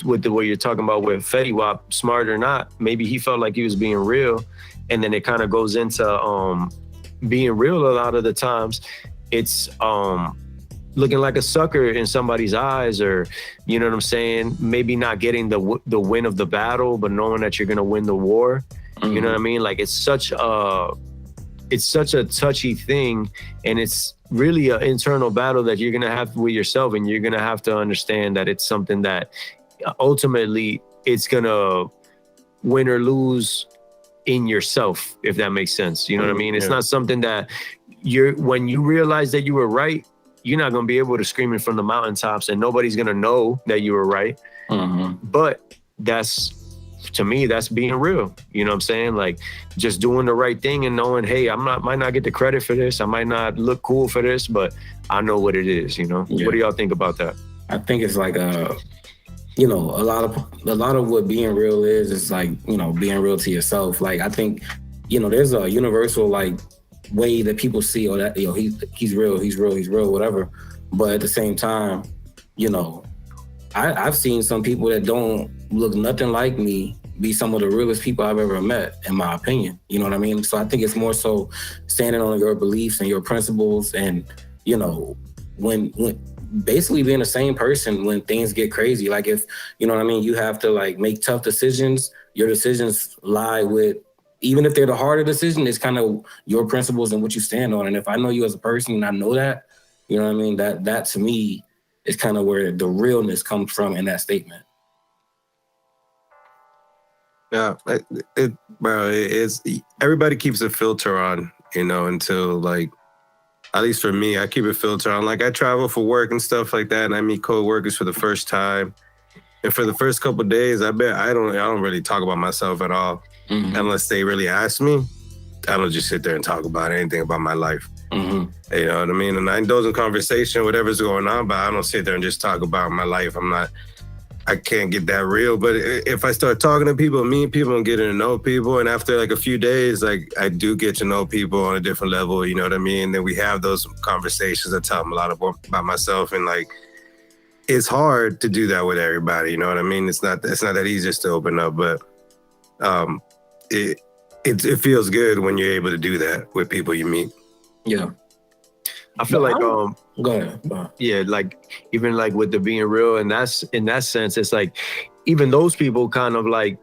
with the way you're talking about with Fetty Wap, smart or not, maybe he felt like he was being real. And then it kind of goes into being real a lot of the times. It's looking like a sucker in somebody's eyes, or, you know what I'm saying? Maybe not getting the win of the battle, but knowing that you're going to win the war. You know what I mean? Like it's such a touchy thing, and it's really an internal battle that you're going to have with yourself, and you're going to have to understand that it's something that ultimately it's going to win or lose in yourself, if that makes sense. You know what I mean? It's not something that when you realize that you were right, you're not going to be able to scream it from the mountaintops, and nobody's going to know that you were right. But to me, that's being real. You know what I'm saying? Like just doing the right thing and knowing, hey, might not get the credit for this. I might not look cool for this, but I know what it is, you know? Yeah. What do y'all think about that?
I think it's like you know, a lot of what being real is like, you know, being real to yourself. Like I think, you know, there's a universal like way that people see, or that, you know, he's real, whatever. But at the same time, you know, I've seen some people that don't look nothing like me be some of the realest people I've ever met, in my opinion. You know what I mean? So I think it's more so standing on your beliefs and your principles, and, you know, when basically being the same person when things get crazy. Like if, you know what I mean, you have to like make tough decisions, your decisions lie with, even if they're the harder decision, it's kind of your principles and what you stand on. And if I know you as a person and I know that, you know what I mean, that to me is kind of where the realness comes from in that statement.
Yeah, it's everybody keeps a filter on, you know, until like, at least for me, I keep a filter on. Like I travel for work and stuff like that, and I meet co-workers for the first time. And for the first couple of days, I don't really talk about myself at all, unless they really ask me. I don't just sit there and talk about anything about my life. You know what I mean? And I indulge in conversation, whatever's going on, but I don't sit there and just talk about my life. I can't get that real. But if I start talking to people, meeting people and getting to know people, and after like a few days, like I do get to know people on a different level, you know what I mean? Then we have those conversations. I tell them a lot about myself, and like, it's hard to do that with everybody, you know what I mean? It's not that easy just to open up, but it feels good when you're able to do that with people you meet.
Yeah.
I feel like
go ahead.
Yeah, like even like with the being real, and that's in that sense, it's like even those people kind of like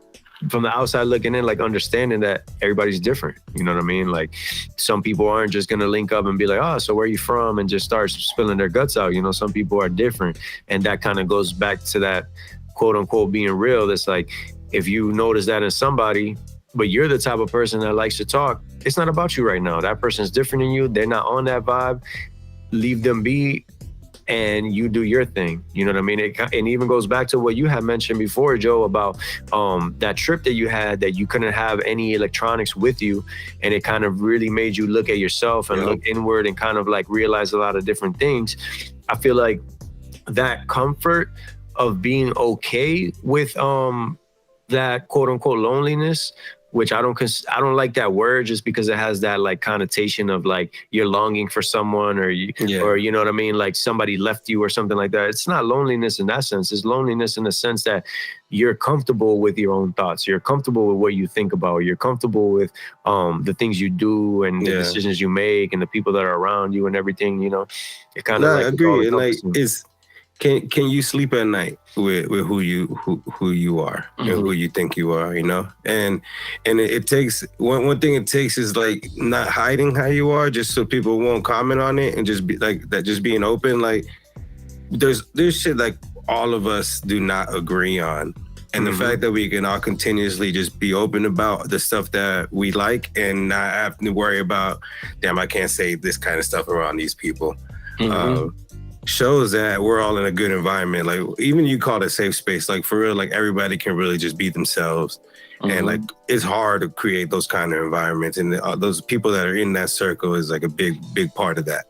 from the outside looking in, like understanding that everybody's different. You know what I mean? Like some people aren't just gonna link up and be like, oh, so where are you from? And just start spilling their guts out. You know, some people are different. And that kind of goes back to that quote unquote being real. That's like, if you notice that in somebody, but you're the type of person that likes to talk, it's not about you right now. That person's different than you. They're not on that vibe. Leave them be, and you do your thing. You know what I mean? It even goes back to what you had mentioned before, Joe, about that trip that you had, that you couldn't have any electronics with you, and it kind of really made you look at yourself and look inward and kind of like realize a lot of different things. I feel like that comfort of being okay with that quote unquote loneliness, which I don't like that word, just because it has that like connotation of like you're longing for someone, or or you know what I mean, like somebody left you or something like that. It's not loneliness in that sense. It's loneliness in the sense that you're comfortable with your own thoughts. You're comfortable with what you think about. You're comfortable with the things you do and the decisions you make and the people that are around you and everything. You know, it kind of
I agree. And like Can you sleep at night with who you are and who you think you are, you know? And it takes one thing it takes is like not hiding how you are, just so people won't comment on it, and just be like that, just being open. Like there's shit like all of us do not agree on. And the fact that we can all continuously just be open about the stuff that we like and not have to worry about, damn, I can't say this kind of stuff around these people. Shows that we're all in a good environment. Like even you call it a safe space, like for real, like everybody can really just be themselves. And like it's hard to create those kind of environments, and those people that are in that circle is like a big part of that.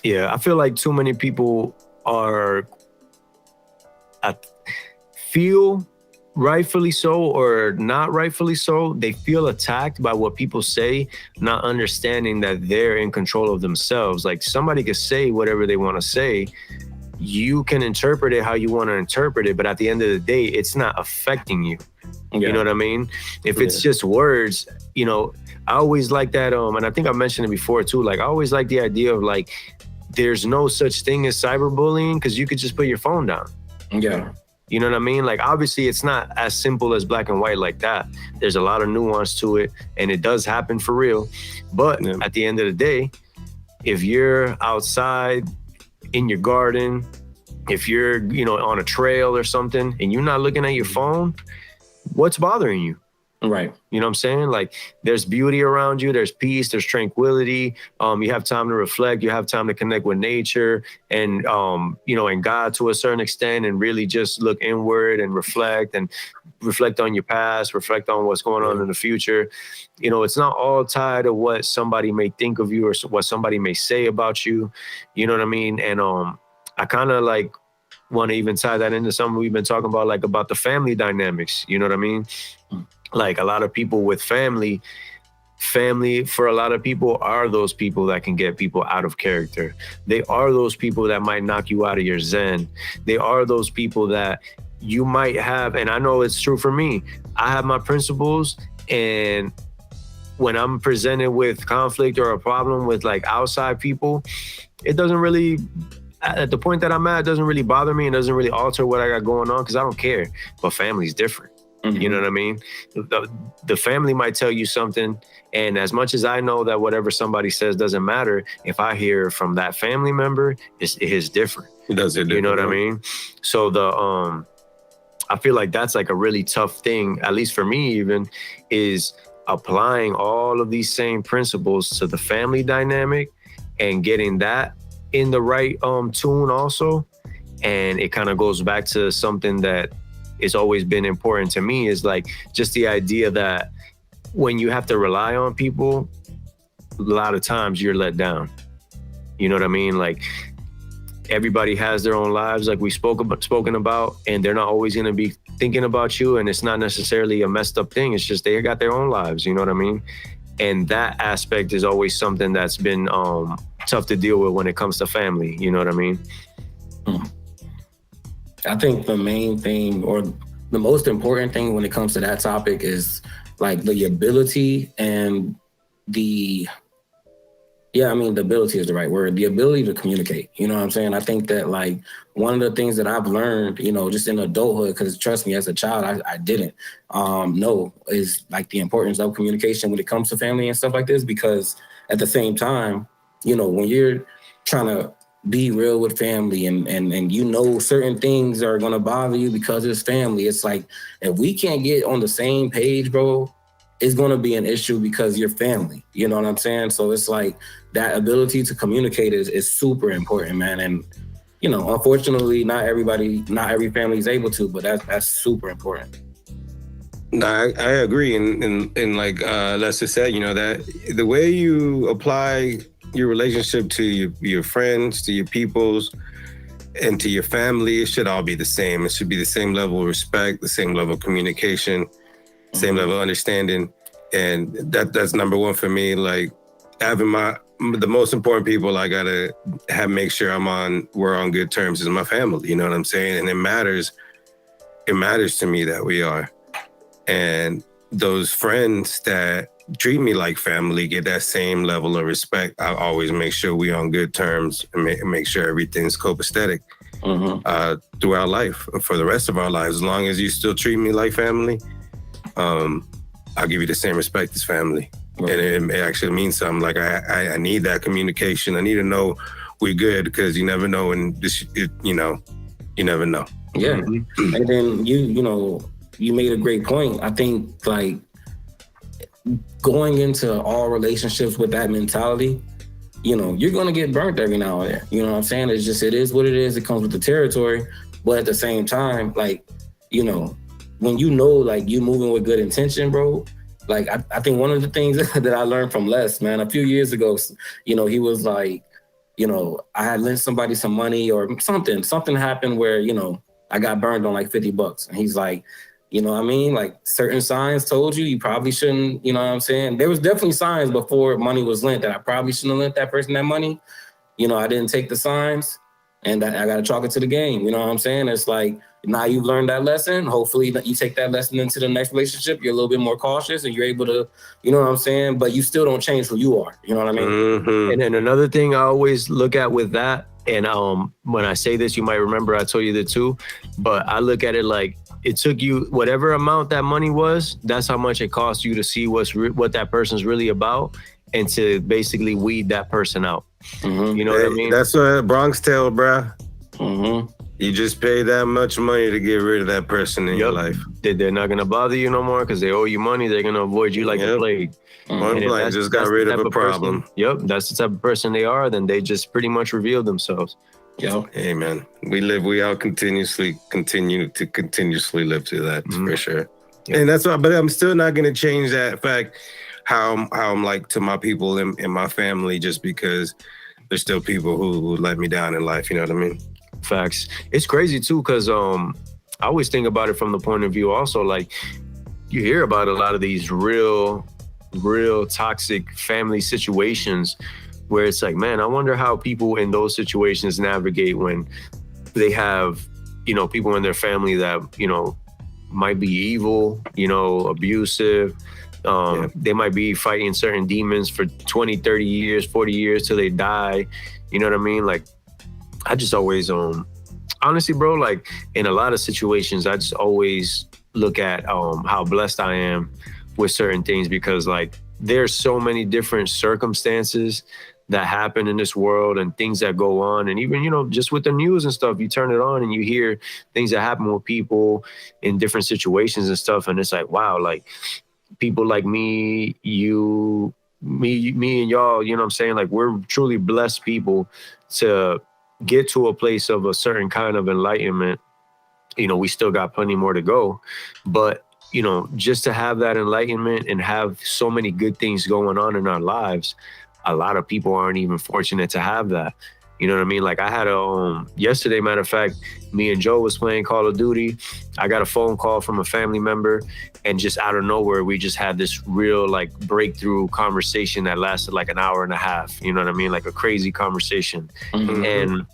Yeah, I feel like too many people are, I feel rightfully so or not rightfully so, they feel attacked by what people say, not understanding that they're in control of themselves. Like somebody could say whatever they want to say. You can interpret it how you want to interpret it, but at the end of the day, it's not affecting you. You know what I mean? If it's just words, I always like that. And I think I mentioned it before too. Like I always like the idea of like, there's no such thing as cyberbullying because you could just put your phone down.
Yeah.
You know what I mean? Like, obviously, it's not as simple as black and white like that. There's a lot of nuance to it, and it does happen for real. But at the end of the day, if you're outside in your garden, if you're, on a trail or something, and you're not looking at your phone, what's bothering you?
Right.
You know what I'm saying? Like there's beauty around you, there's peace, there's tranquility. You have time to reflect, you have time to connect with nature and, and God to a certain extent and really just look inward and reflect on your past, reflect on what's going on in the future. It's not all tied to what somebody may think of you or what somebody may say about you. You know what I mean? And I kind of like want to even tie that into something we've been talking about, like about the family dynamics. You know what I mean? Like a lot of people with family for a lot of people are those people that can get people out of character. They are those people that might knock you out of your zen. They are those people that you might have, and I know it's true for me. I have my principles, and when I'm presented with conflict or a problem with like outside people, it doesn't really, at the point that I'm at, it doesn't really bother me and doesn't really alter what I got going on because I don't care. But family's different. You know what I mean? The family might tell you something, and as much as I know that whatever somebody says doesn't matter, if I hear from that family member, it is different.
It does.
You know what I mean? So I feel like that's like a really tough thing, at least for me even, is applying all of these same principles to the family dynamic and getting that in the right tune also. And it kind of goes back to something that it's always been important to me, is like just the idea that when you have to rely on people, a lot of times you're let down. You know what I mean? Like everybody has their own lives, like we spoken about, and they're not always going to be thinking about you. And it's not necessarily a messed up thing. It's just they got their own lives. You know what I mean? And that aspect is always something that's been tough to deal with when it comes to family. You know what I mean?
I think the main thing or the most important thing when it comes to that topic is like the ability and the ability is the right word. The ability to communicate. You know what I'm saying? I think that like one of the things that I've learned, just in adulthood, because trust me, as a child, I didn't know, is like the importance of communication when it comes to family and stuff like this. Because at the same time, when you're trying to be real with family and certain things are going to bother you because it's family. It's like, if we can't get on the same page, bro, it's going to be an issue because you're family. You know what I'm saying? So it's like that ability to communicate is super important, man. And, unfortunately, not every family is able to, but that's super important.
No, I agree. And like Lester said, that the way you apply your relationship to your friends, to your peoples, and to your family, it should all be the same. It should be the same level of respect, the same level of communication, same level of understanding. And that's number one for me. Like having the most important people I gotta make sure we're on good terms is my family. You know what I'm saying? And it matters to me that we are. And those friends that treat me like family get that same level of respect. I always make sure we're on good terms and make sure everything's copacetic throughout life for the rest of our lives. As long as you still treat me like family, I'll give you the same respect as family. Right. And it actually means something. Like I need that communication. I need to know we're good, because you never know when you never know.
Yeah. And then you made a great point. I think like going into all relationships with that mentality, you're going to get burnt every now and then. You know what I'm saying? It is what it is. It comes with the territory. But at the same time, like, when like you moving with good intention, bro, like I think one of the things that I learned from Les, man, a few years ago, he was like, I had lent somebody some money or something happened where, I got burned on like $50. And he's like, you know what I mean? Like certain signs told you probably shouldn't, you know what I'm saying? There was definitely signs before money was lent that I probably shouldn't have lent that person that money. I didn't take the signs and I got to chalk it to the game. You know what I'm saying? It's like, now you've learned that lesson. Hopefully you take that lesson into the next relationship. You're a little bit more cautious and you're able to, you know what I'm saying? But you still don't change who you are. You know what I mean?
Mm-hmm.
And then another thing I always look at with that, and when I say this, you might remember I told you that too, but I look at it like it took you whatever amount that money was, that's how much it cost you to see what that person's really about and to basically weed that person out.
Mm-hmm.
You know what I mean?
That's what Bronx tale, bruh.
Mm-hmm.
You just pay that much money to get rid of that person in your life.
They're not going to bother you no more because they owe you money. They're going to avoid you like the plague.
Point blank, just got rid of a problem.
That's the type of person they are. Then they just pretty much reveal themselves.
Yep.
Hey, man, we all continue to continuously live to that for sure. Yep. And that's why, but I'm still not going to change that fact how I'm like to my people in my family just because there's still people who let me down in life. You know what I mean?
Facts. It's crazy too, because I always think about it from the point of view also, like you hear about a lot of these real toxic family situations where it's like, man, I wonder how people in those situations navigate when they have, people in their family that, might be evil, abusive. They might be fighting certain demons for 20, 30 years, 40 years till they die. You know what I mean? Like, I just always, honestly, bro, like in a lot of situations, I just always look at how blessed I am with certain things because like there's so many different circumstances that happen in this world and things that go on. And even, just with the news and stuff, you turn it on and you hear things that happen with people in different situations and stuff. And it's like, wow, like people like me, you, me and y'all, you know what I'm saying? Like we're truly blessed people to get to a place of a certain kind of enlightenment. We still got plenty more to go, but just to have that enlightenment and have so many good things going on in our lives, a lot of people aren't even fortunate to have that. You know what I mean? Like I had yesterday, matter of fact, me and Joe was playing Call of Duty. I got a phone call from a family member and just out of nowhere, we just had this real like breakthrough conversation that lasted like an hour and a half. You know what I mean? Like a crazy conversation. Mm-hmm. And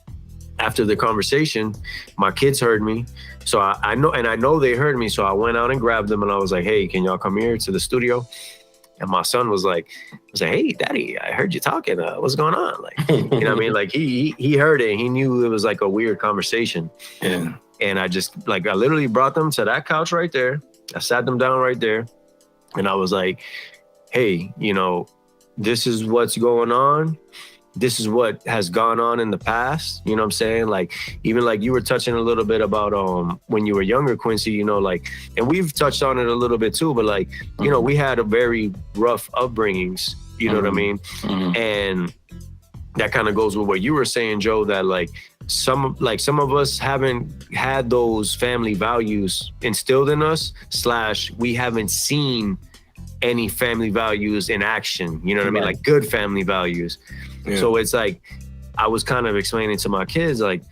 after the conversation, my kids heard me. So I know they heard me. So I went out and grabbed them and I was like, hey, can y'all come here to the studio? And my son was like, hey, Daddy, I heard you talking. What's going on? Like, you know what I mean? Like he heard it. He knew it was like a weird conversation.
Yeah.
And I just I literally brought them to that couch right there. I sat them down right there. And I was like, hey, this is what's going on. This is what has gone on in the past. You know what I'm saying? Like, even like you were touching a little bit about when you were younger, Quincy, like, and we've touched on it a little bit too, but like, we had a very rough upbringings, you know what I mean? Mm-hmm. And that kind of goes with what you were saying, Joe, that like some of us haven't had those family values instilled in us, / we haven't seen any family values in action. You know what I mean? Like good family values. Yeah. So it's like, I was kind of explaining to my kids, like,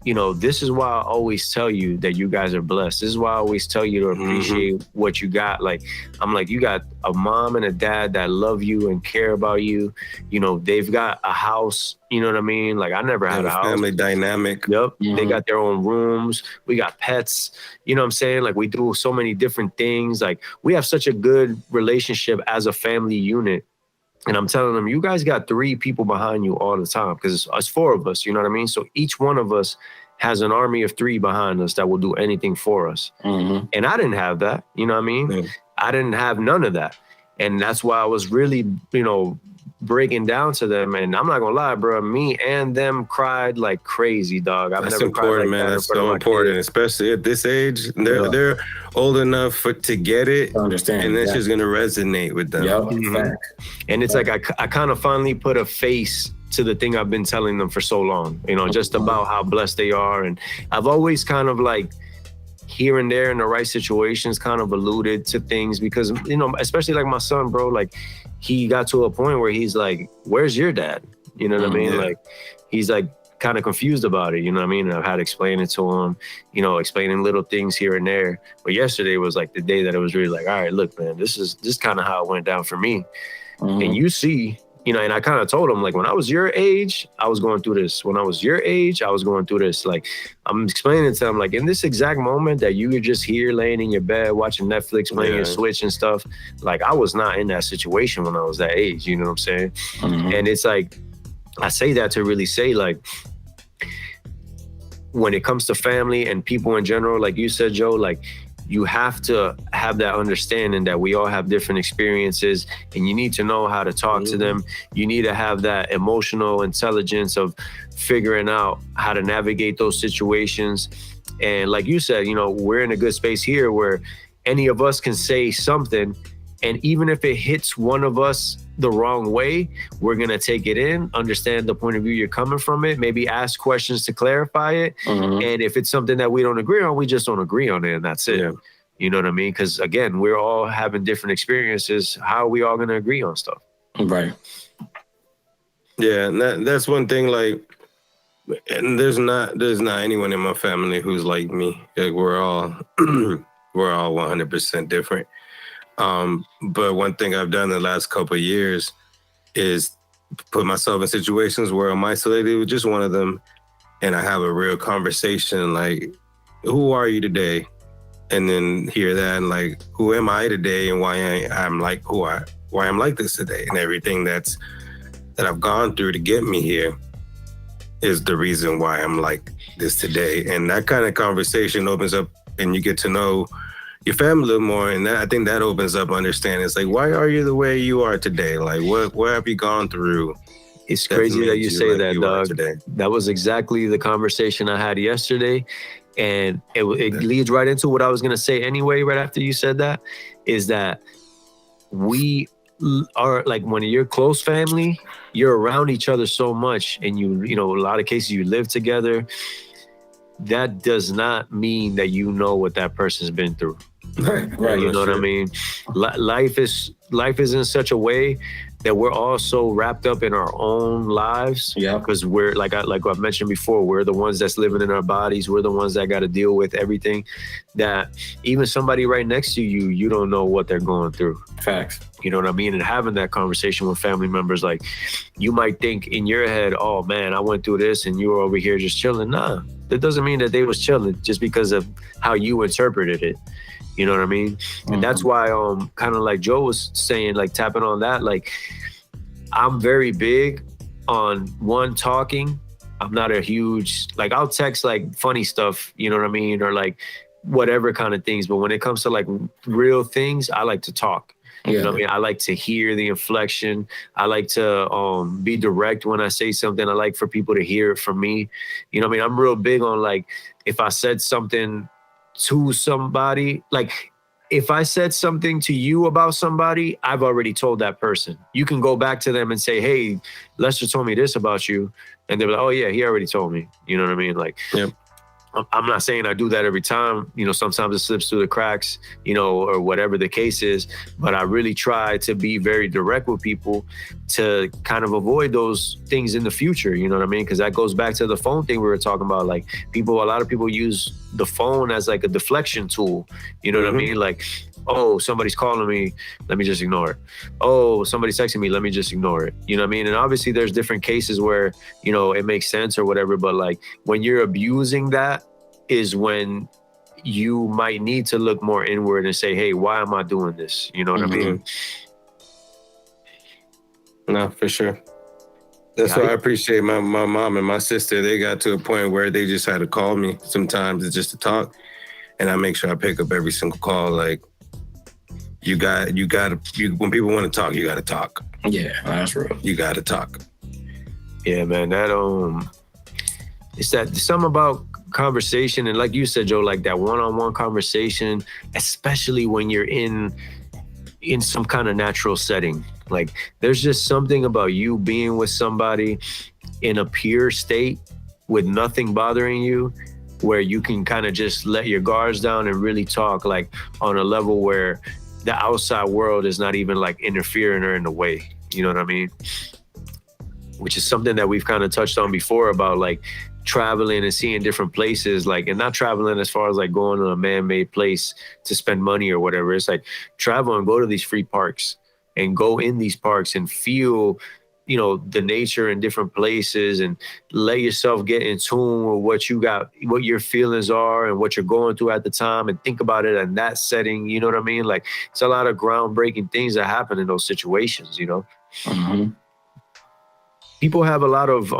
this is why I always tell you that you guys are blessed. This is why I always tell you to appreciate what you got. Like, I'm like, you got a mom and a dad that love you and care about you. They've got a house, you know what I mean? Like, I never had a house.
Family dynamic.
Yep. Mm-hmm. They got their own rooms. We got pets. You know what I'm saying? Like, we do so many different things. Like, we have such a good relationship as a family unit. And I'm telling them, you guys got 3 people behind you all the time because it's 4 of us, you know what I mean? So each one of us has an army of 3 behind us that will do anything for us. Mm-hmm. And I didn't have that, you know what I mean? Mm-hmm. I didn't have none of that. And that's why I was really, breaking down to them. And I'm not going to lie, bro, me and them cried like crazy, dog.
That's never important, cried like man. That's so important, especially at this age. They're old enough to get it.
Understand.
And that's just going to resonate with them.
Yep.
Mm-hmm.
And it's like, I kind of finally put a face to the thing I've been telling them for so long, just about how blessed they are. And I've always kind of like, here and there in the right situations kind of alluded to things because, especially like my son, bro, like he got to a point where he's like, where's your dad? You know what I mean?
Yeah.
Like, he's like kind of confused about it. You know what I mean? And I've had to explain it to him, you know, explaining little things here and there. But yesterday was like the day that it was really like, all right, look, man, this is kind of how it went down for me. And you see, you know, and I kind of told him, like, when I was your age, I was going through this. When I was your age, I was going through this. Like, I'm explaining to him, like, in this exact moment that you were just here laying in your bed, watching Netflix, playing your Switch and stuff, like, I was not in that situation when I was that age, you know what I'm saying? And it's like, I say that to really say, like, when it comes to family and people in general, like you said, Joe, like, you have to have that understanding that we all have different experiences, and you need to know how to talk to them. You need to have that emotional intelligence of figuring out how to navigate those situations. And like you said, you know, we're in a good space here where any of us can say something, and even if it hits one of us the wrong way, we're going to take it in, understand the point of view you're coming from it, maybe ask questions to clarify it. And if it's something that we don't agree on, we just don't agree on it, and that's it. You know what I mean? Because again, we're all having different experiences. How are we all going to agree on stuff?
Right.
Yeah, and that's one thing, like, and there's not anyone in my family who's like me. Like, we're all we're all 100% different. But one thing I've done in the last couple of years is put myself in situations where I'm isolated with just one of them, and I have a real conversation, like, who are you today? And then hear that, and like, who am I today, and why I'm like why I'm like this today, and everything that I've gone through to get me here is the reason why I'm like this today. And that kind of conversation opens up, and you get to know your family a little more, and I think that opens up understanding. It's like, why are you the way you are today? Like, what have you gone through?
It's crazy that you say
like
that,
you
dog.
Today?
That was exactly the conversation I had yesterday, and it leads right into what I was gonna say anyway. Right after you said that, is that we are, like, when you're close family, you're around each other so much, and you know, a lot of cases you live together. That does not mean that you know what that person's been through.
Right.
You know what I mean? Life is in such a way that we're all so wrapped up in our own lives.
Yeah.
Because we're like I've mentioned before, we're the ones that's living in our bodies. We're the ones that got to deal with everything. That even somebody right next to you, you don't know what they're going through.
Facts.
You know what I mean? And having that conversation with family members, like, you might think in your head, oh man, I went through this and you were over here just chilling. Nah, that doesn't mean that they was chilling just because of how you interpreted it. You know what I mean? And that's why, kind of like Joe was saying, like, tapping on that, like, I'm very big on talking. I'm not a huge, like, I'll text like funny stuff, you know what I mean? Or like whatever kind of things. But when it comes to like real things, I like to talk. You know what I mean? I like to hear the inflection. I like to be direct when I say something. I like for people to hear it from me. You know what I mean? I'm real big on, like, if I said something to somebody, like, if I said something to you about somebody, I've already told that person. You can go back to them and say, hey, Lester told me this about you. And they're like, oh yeah, he already told me. You know what I mean? Like, I'm not saying I do that every time. You know, sometimes it slips through the cracks, you know, or whatever the case is. But I really try to be very direct with people to kind of avoid those things in the future. You know what I mean? Because that goes back to the phone thing we were talking about. Like, a lot of people use the phone as like a deflection tool. You know what I mean? Like, oh, somebody's calling me, let me just ignore it. Oh, somebody's texting me, let me just ignore it. You know what I mean? And obviously there's different cases where, you know, it makes sense or whatever, but like, when you're abusing that is when you might need to look more inward and say, hey, why am I doing this? You know what I mean?
No, for sure. That's why I appreciate my mom and my sister. They got to a point where they just had to call me sometimes just to talk. And I make sure I pick up every single call. Like, you got to, when people want to talk, you got to talk.
Yeah, that's real.
You got to talk.
Yeah, man, that, it's that something about conversation. And like you said, Joe, like that one-on-one conversation, especially when you're in some kind of natural setting. Like, there's just something about you being with somebody in a pure state with nothing bothering you, where you can kind of just let your guards down and really talk, like, on a level where the outside world is not even like interfering or in the way. You know what I mean? which is something that we've kind of touched on before about like traveling and seeing different places, like, and not traveling as far as like going to a man-made place to spend money or whatever. It's like travel and go to these free parks and go in these parks and feel, you know, the nature in different places and let yourself get in tune with what you got, what your feelings are and what you're going through at the time, and think about it in that setting. You know what I mean? Like, it's a lot of groundbreaking things that happen in those situations, you know?
Mm-hmm.
People have a lot of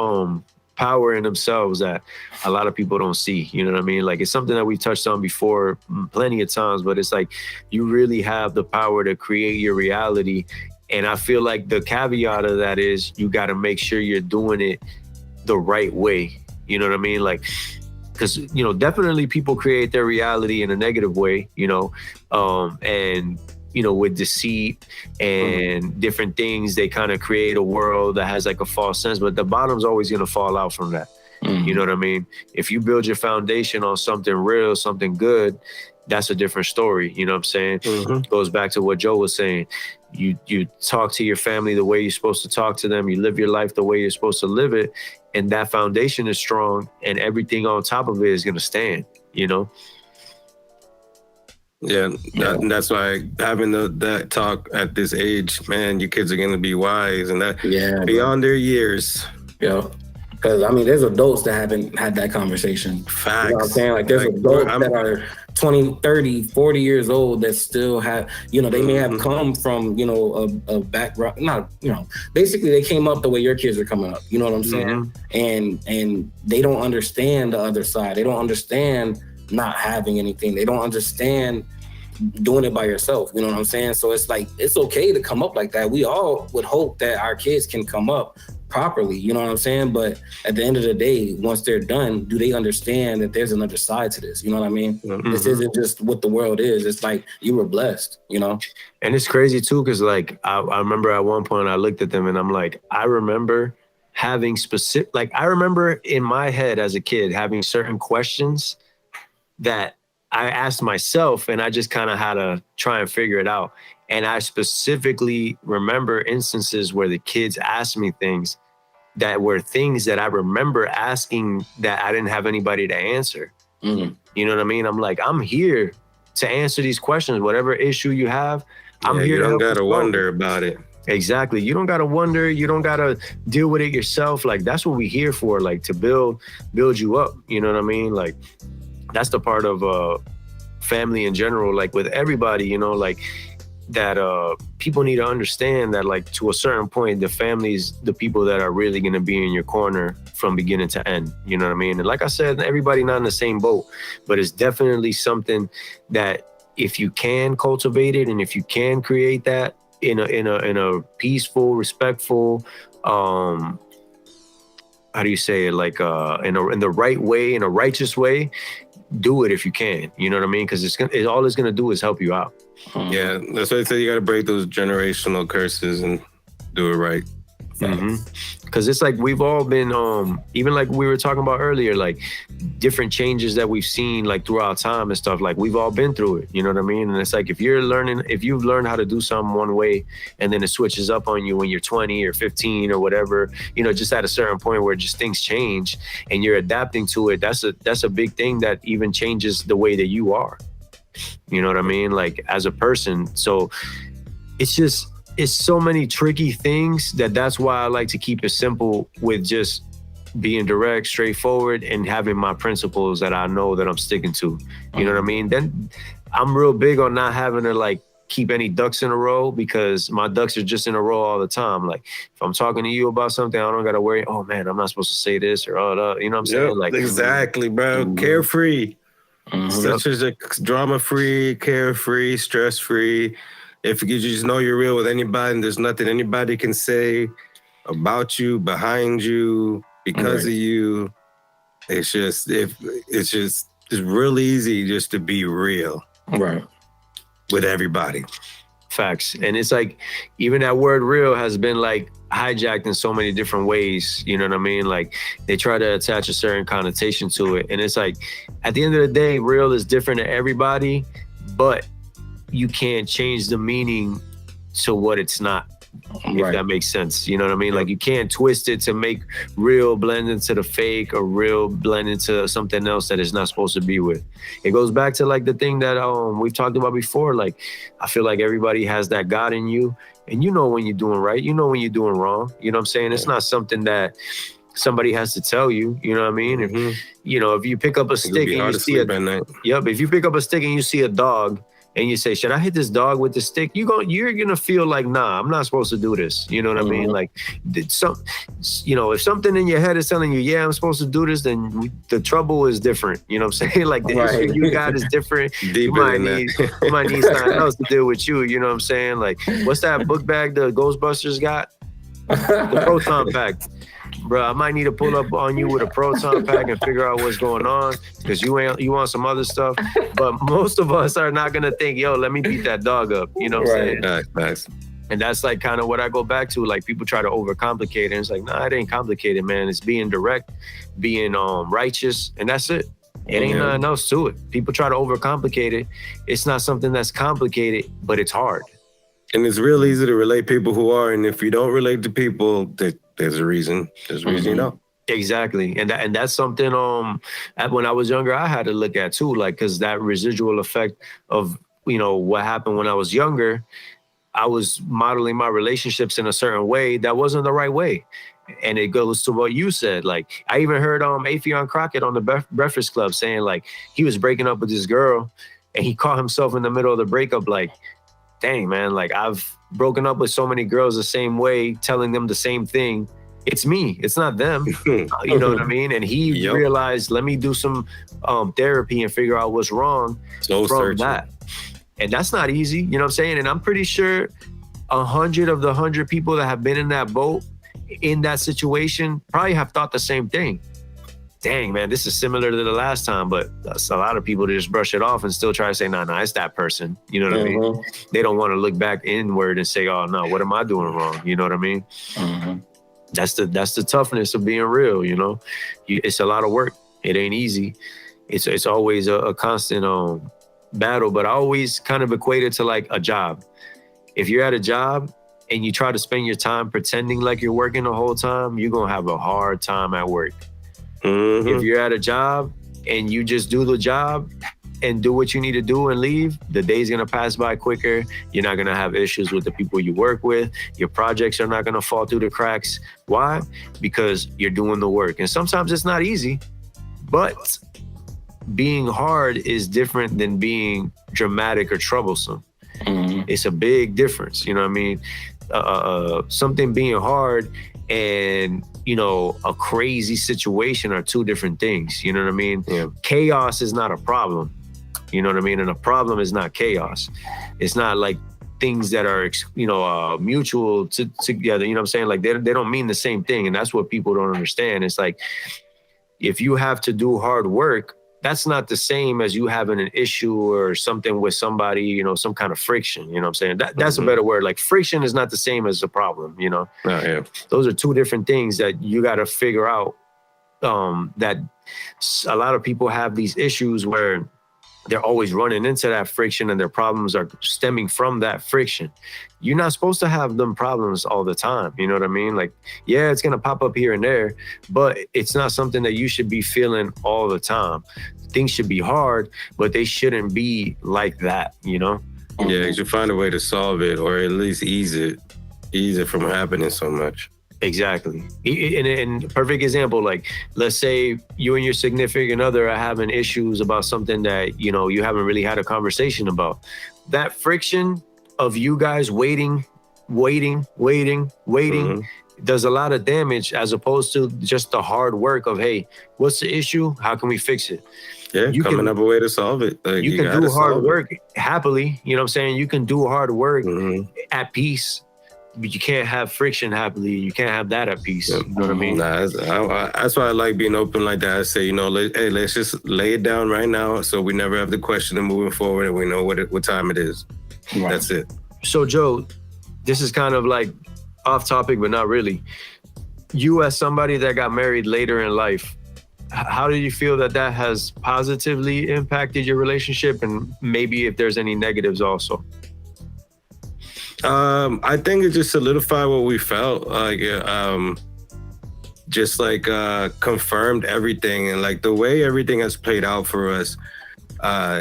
power in themselves that a lot of people don't see. You know what I mean? Like, it's something that we've touched on before plenty of times, but it's like you really have the power to create your reality. And I feel like the caveat of that is you got to make sure you're doing it the right way. You know what I mean? Like, because, you know, definitely people create their reality in a negative way, you know, and, you know, with deceit and different things, they kind of create a world that has like a false sense, but the bottom's always going to fall out from that. You know what I mean? If you build your foundation on something real, something good, that's a different story. You know what I'm saying? It goes back to what Joe was saying. You talk to your family the way you're supposed to talk to them. You live your life the way you're supposed to live it. And that foundation is strong and everything on top of it is going to stand, you know?
Yeah, that's why having that talk at this age, man, you kids are going to be wise and that beyond their years.
Yeah. Because, I mean, there's adults that haven't had that conversation.
Facts.
You know what I'm saying? Like, there's adults that are 20, 30, 40 years old that still have, you know, they may have come from, you know, a background, not, you know, basically they came up the way your kids are coming up. You know what I'm saying? And they don't understand the other side. They don't understand not having anything. They don't understand doing it by yourself. You know what I'm saying? So it's like, it's okay to come up like that. We all would hope that our kids can come up properly, you know what I'm saying? But at the end of the day, once they're done, do they understand that there's another side to this? You know what I mean? This isn't just what the world is. It's like you were blessed, you know?
And it's crazy too, because like I remember at one point I looked at them and I'm like, I remember having specific, like I remember in my head as a kid having certain questions that I asked myself and I just kind of had to try and figure it out. And I specifically remember instances where the kids asked me things that were things that I remember asking that I didn't have anybody to answer. You know what I mean? I'm like, I'm here to answer these questions. Whatever issue you have, I'm here.
You
don't
got to wonder about it.
Exactly. You don't got to wonder. You don't got to deal with it yourself. Like, that's what we're here for, like to build you up. You know what I mean? Like, that's the part of family in general, like with everybody, you know, like that people need to understand that, like, to a certain point, the family's the people that are really going to be in your corner from beginning to end. You know what I mean? And like I said, everybody not in the same boat, but it's definitely something that if you can cultivate it and if you can create that in a peaceful, respectful, how do you say it? Like in the right way, in a righteous way, do it if you can. You know what I mean? Because all it's gonna do is help you out.
Yeah, that's why I say you got to break those generational curses and do it right.
Because it's like we've all been, even like we were talking about earlier, like different changes that we've seen like throughout time and stuff. Like we've all been through it. You know what I mean? And it's like if you've learned how to do something one way, and then it switches up on you when you're 20 or 15 or whatever, you know, just at a certain point where just things change and you're adapting to it. That's a big thing that even changes the way that you are. You know what I mean? Like as a person. So it's so many tricky things that's why I like to keep it simple with just being direct, straightforward, and having my principles that I know that I'm sticking to. You know what I mean? Then I'm real big on not having to like keep any ducks in a row, because my ducks are just in a row all the time. Like if I'm talking to you about something, I don't got to worry, oh man, I'm not supposed to say this or you know what I'm saying? Like
exactly, bro. Carefree. Such as a drama-free, carefree, stress-free. If you just know you're real with anybody and there's nothing anybody can say about you, behind you, because of you, it's real easy just to be real.
Right.
With everybody.
Facts. And it's like, even that word real has been like hijacked in so many different ways. You know what I mean? Like they try to attach a certain connotation to it. And it's like, at the end of the day, real is different to everybody, but you can't change the meaning to what it's not. if that makes sense. You know what I mean? Like you can't twist it to make real blend into the fake or real blend into something else that it's not supposed to be with. It goes back to like the thing that we've talked about before. Like I feel like everybody has that God in you, and you know when you're doing right, you know when you're doing wrong. You know what I'm saying? It's not something that somebody has to tell you. You know what I mean? If if you pick up a stick and you see if you pick up a stick and you see a dog, and you say, should I hit this dog with the stick? You're gonna feel like, nah, I'm not supposed to do this. You know what I mean? Like, if something in your head is telling you, yeah, I'm supposed to do this, then the trouble is different. You know what I'm saying? Like the issue you got is different. You might need something else to deal with you. You know what I'm saying? Like, what's that book bag the Ghostbusters got? The proton pack. Bro, I might need to pull up on you with a proton pack and figure out what's going on because you want some other stuff. But most of us are not gonna think, yo, let me beat that dog up. You know what I'm saying?
Nice.
And that's like kind of what I go back to. Like people try to overcomplicate it. And it's like, nah, it ain't complicated, man. It's being direct, being righteous, and that's it. It ain't nothing else to it. People try to overcomplicate it. It's not something that's complicated, but it's hard.
And it's real easy to relate people who are. And if you don't relate to people, there's a reason. There's a reason you don't.
Exactly. And that's something when I was younger, I had to look at too, like, because that residual effect of, what happened when I was younger, I was modeling my relationships in a certain way that wasn't the right way. And it goes to what you said. Like, I even heard Affion Crockett on the Breakfast Club saying, like, he was breaking up with this girl and he caught himself in the middle of the breakup, like, dang, man, like I've broken up with so many girls the same way, telling them the same thing. It's me. It's not them. You know what I mean? And he realized, let me do some therapy and figure out what's wrong from that. And that's not easy. You know what I'm saying? And I'm pretty sure 100 of the 100 people that have been in that boat, in that situation, probably have thought the same thing. Dang, man, this is similar to the last time, but that's a lot of people to just brush it off and still try to say, nah, it's that person. You know what I mean? They don't want to look back inward and say, oh, no, what am I doing wrong? You know what I mean? That's the toughness of being real, It's a lot of work. It ain't easy. It's always a constant battle, but I always kind of equate it to like a job. If you're at a job and you try to spend your time pretending like you're working the whole time, you're going to have a hard time at work. If you're at a job and you just do the job and do what you need to do and leave, the day's gonna pass by quicker. You're not gonna have issues with the people you work with. Your projects are not gonna fall through the cracks. Why? Because you're doing the work. And sometimes it's not easy, but being hard is different than being dramatic or troublesome. It's a big difference, you know what I mean? Something being hard and a crazy situation are two different things. You know what I mean? Yeah. Chaos is not a problem. You know what I mean? And a problem is not chaos. It's not like things that are, mutual together. You know what I'm saying? Like they don't mean the same thing. And that's what people don't understand. It's like, if you have to do hard work, that's not the same as you having an issue or something with somebody, some kind of friction. You know what I'm saying? That's a better word. Like friction is not the same as a problem, Those are two different things that you got to figure out. That a lot of people have these issues where they're always running into that friction and their problems are stemming from that friction. You're not supposed to have them problems all the time. You know what I mean? Like, yeah, it's going to pop up here and there, but it's not something that you should be feeling all the time. Things should be hard, but they shouldn't be like that, Yeah,
you should find a way to solve it or at least ease it from happening so much.
Exactly. And perfect example, like, let's say you and your significant other are having issues about something that, you haven't really had a conversation about. That friction of you guys waiting, does a lot of damage as opposed to just the hard work of, hey, what's the issue? How can we fix it?
Yeah, coming up a way to solve it. Like,
you can do hard work happily. You know what I'm saying? You can do hard work at peace. But you can't have friction happily. You can't have that at peace. You know what I mean?
Nah, that's why I like being open like that. I say, hey, let's just lay it down right now so we never have to question it moving forward and we know what time it is. Right. That's it.
So, Joe, this is kind of like off topic, but not really. You as somebody that got married later in life, how do you feel that has positively impacted your relationship? And maybe if there's any negatives also?
I think it just solidified what we felt like. Just like confirmed everything, and like the way everything has played out for us.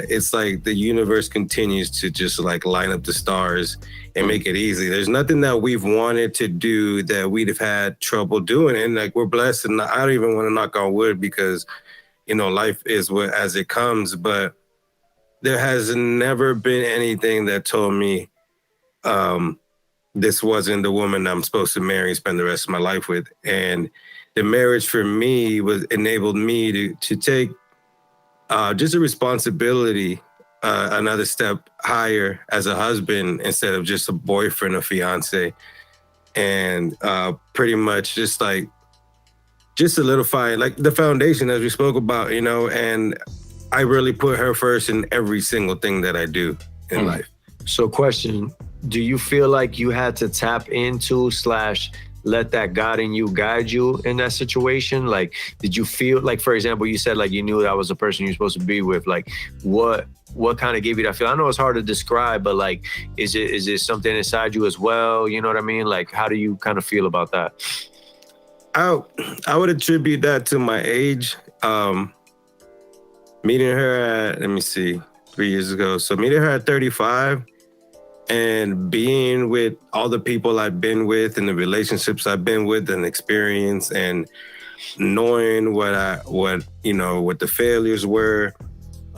It's like the universe continues to just like line up the stars and make it easy. There's nothing that we've wanted to do that we'd have had trouble doing, and like we're blessed. And I don't even want to knock on wood because life is what as it comes. But there has never been anything that told me this wasn't the woman I'm supposed to marry and spend the rest of my life with. And the marriage for me was enabled me to take just a responsibility another step higher as a husband instead of just a boyfriend or fiance. And pretty much just solidifying like the foundation as we spoke about, and I really put her first in every single thing that I do in life.
So question, do you feel like you had to tap into / let that God in you guide you in that situation? Like, did you feel like, for example, you said like you knew that was the person you're supposed to be with? Like, what kind of gave you that feel? I know it's hard to describe, but like, is it something inside you as well? You know what I mean? Like, how do you kind of feel about that?
I would attribute that to my age. Meeting her at, let me see, 3 years ago. So meeting her at 35 and being with all the people I've been with and the relationships I've been with and experience and knowing what the failures were,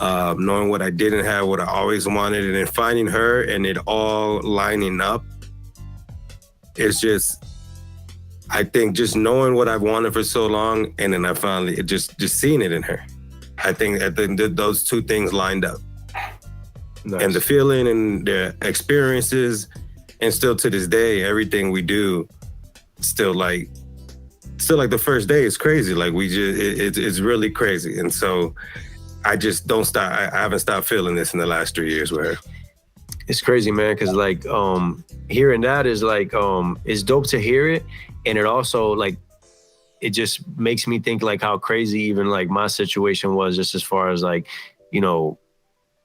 knowing what I didn't have, what I always wanted, and then finding her and it all lining up. It's just, I think just knowing what I've wanted for so long, and then I finally just seeing it in her. I think those two things lined up. Nice. And the feeling and the experiences, and still to this day, everything we do, still like the first day is crazy. Like it's really crazy. And so I just don't stop. I haven't stopped feeling this in the last 3 years with her.
It's crazy, man, because like hearing that is like it's dope to hear it, and it also like it just makes me think like how crazy even like my situation was, just as far as like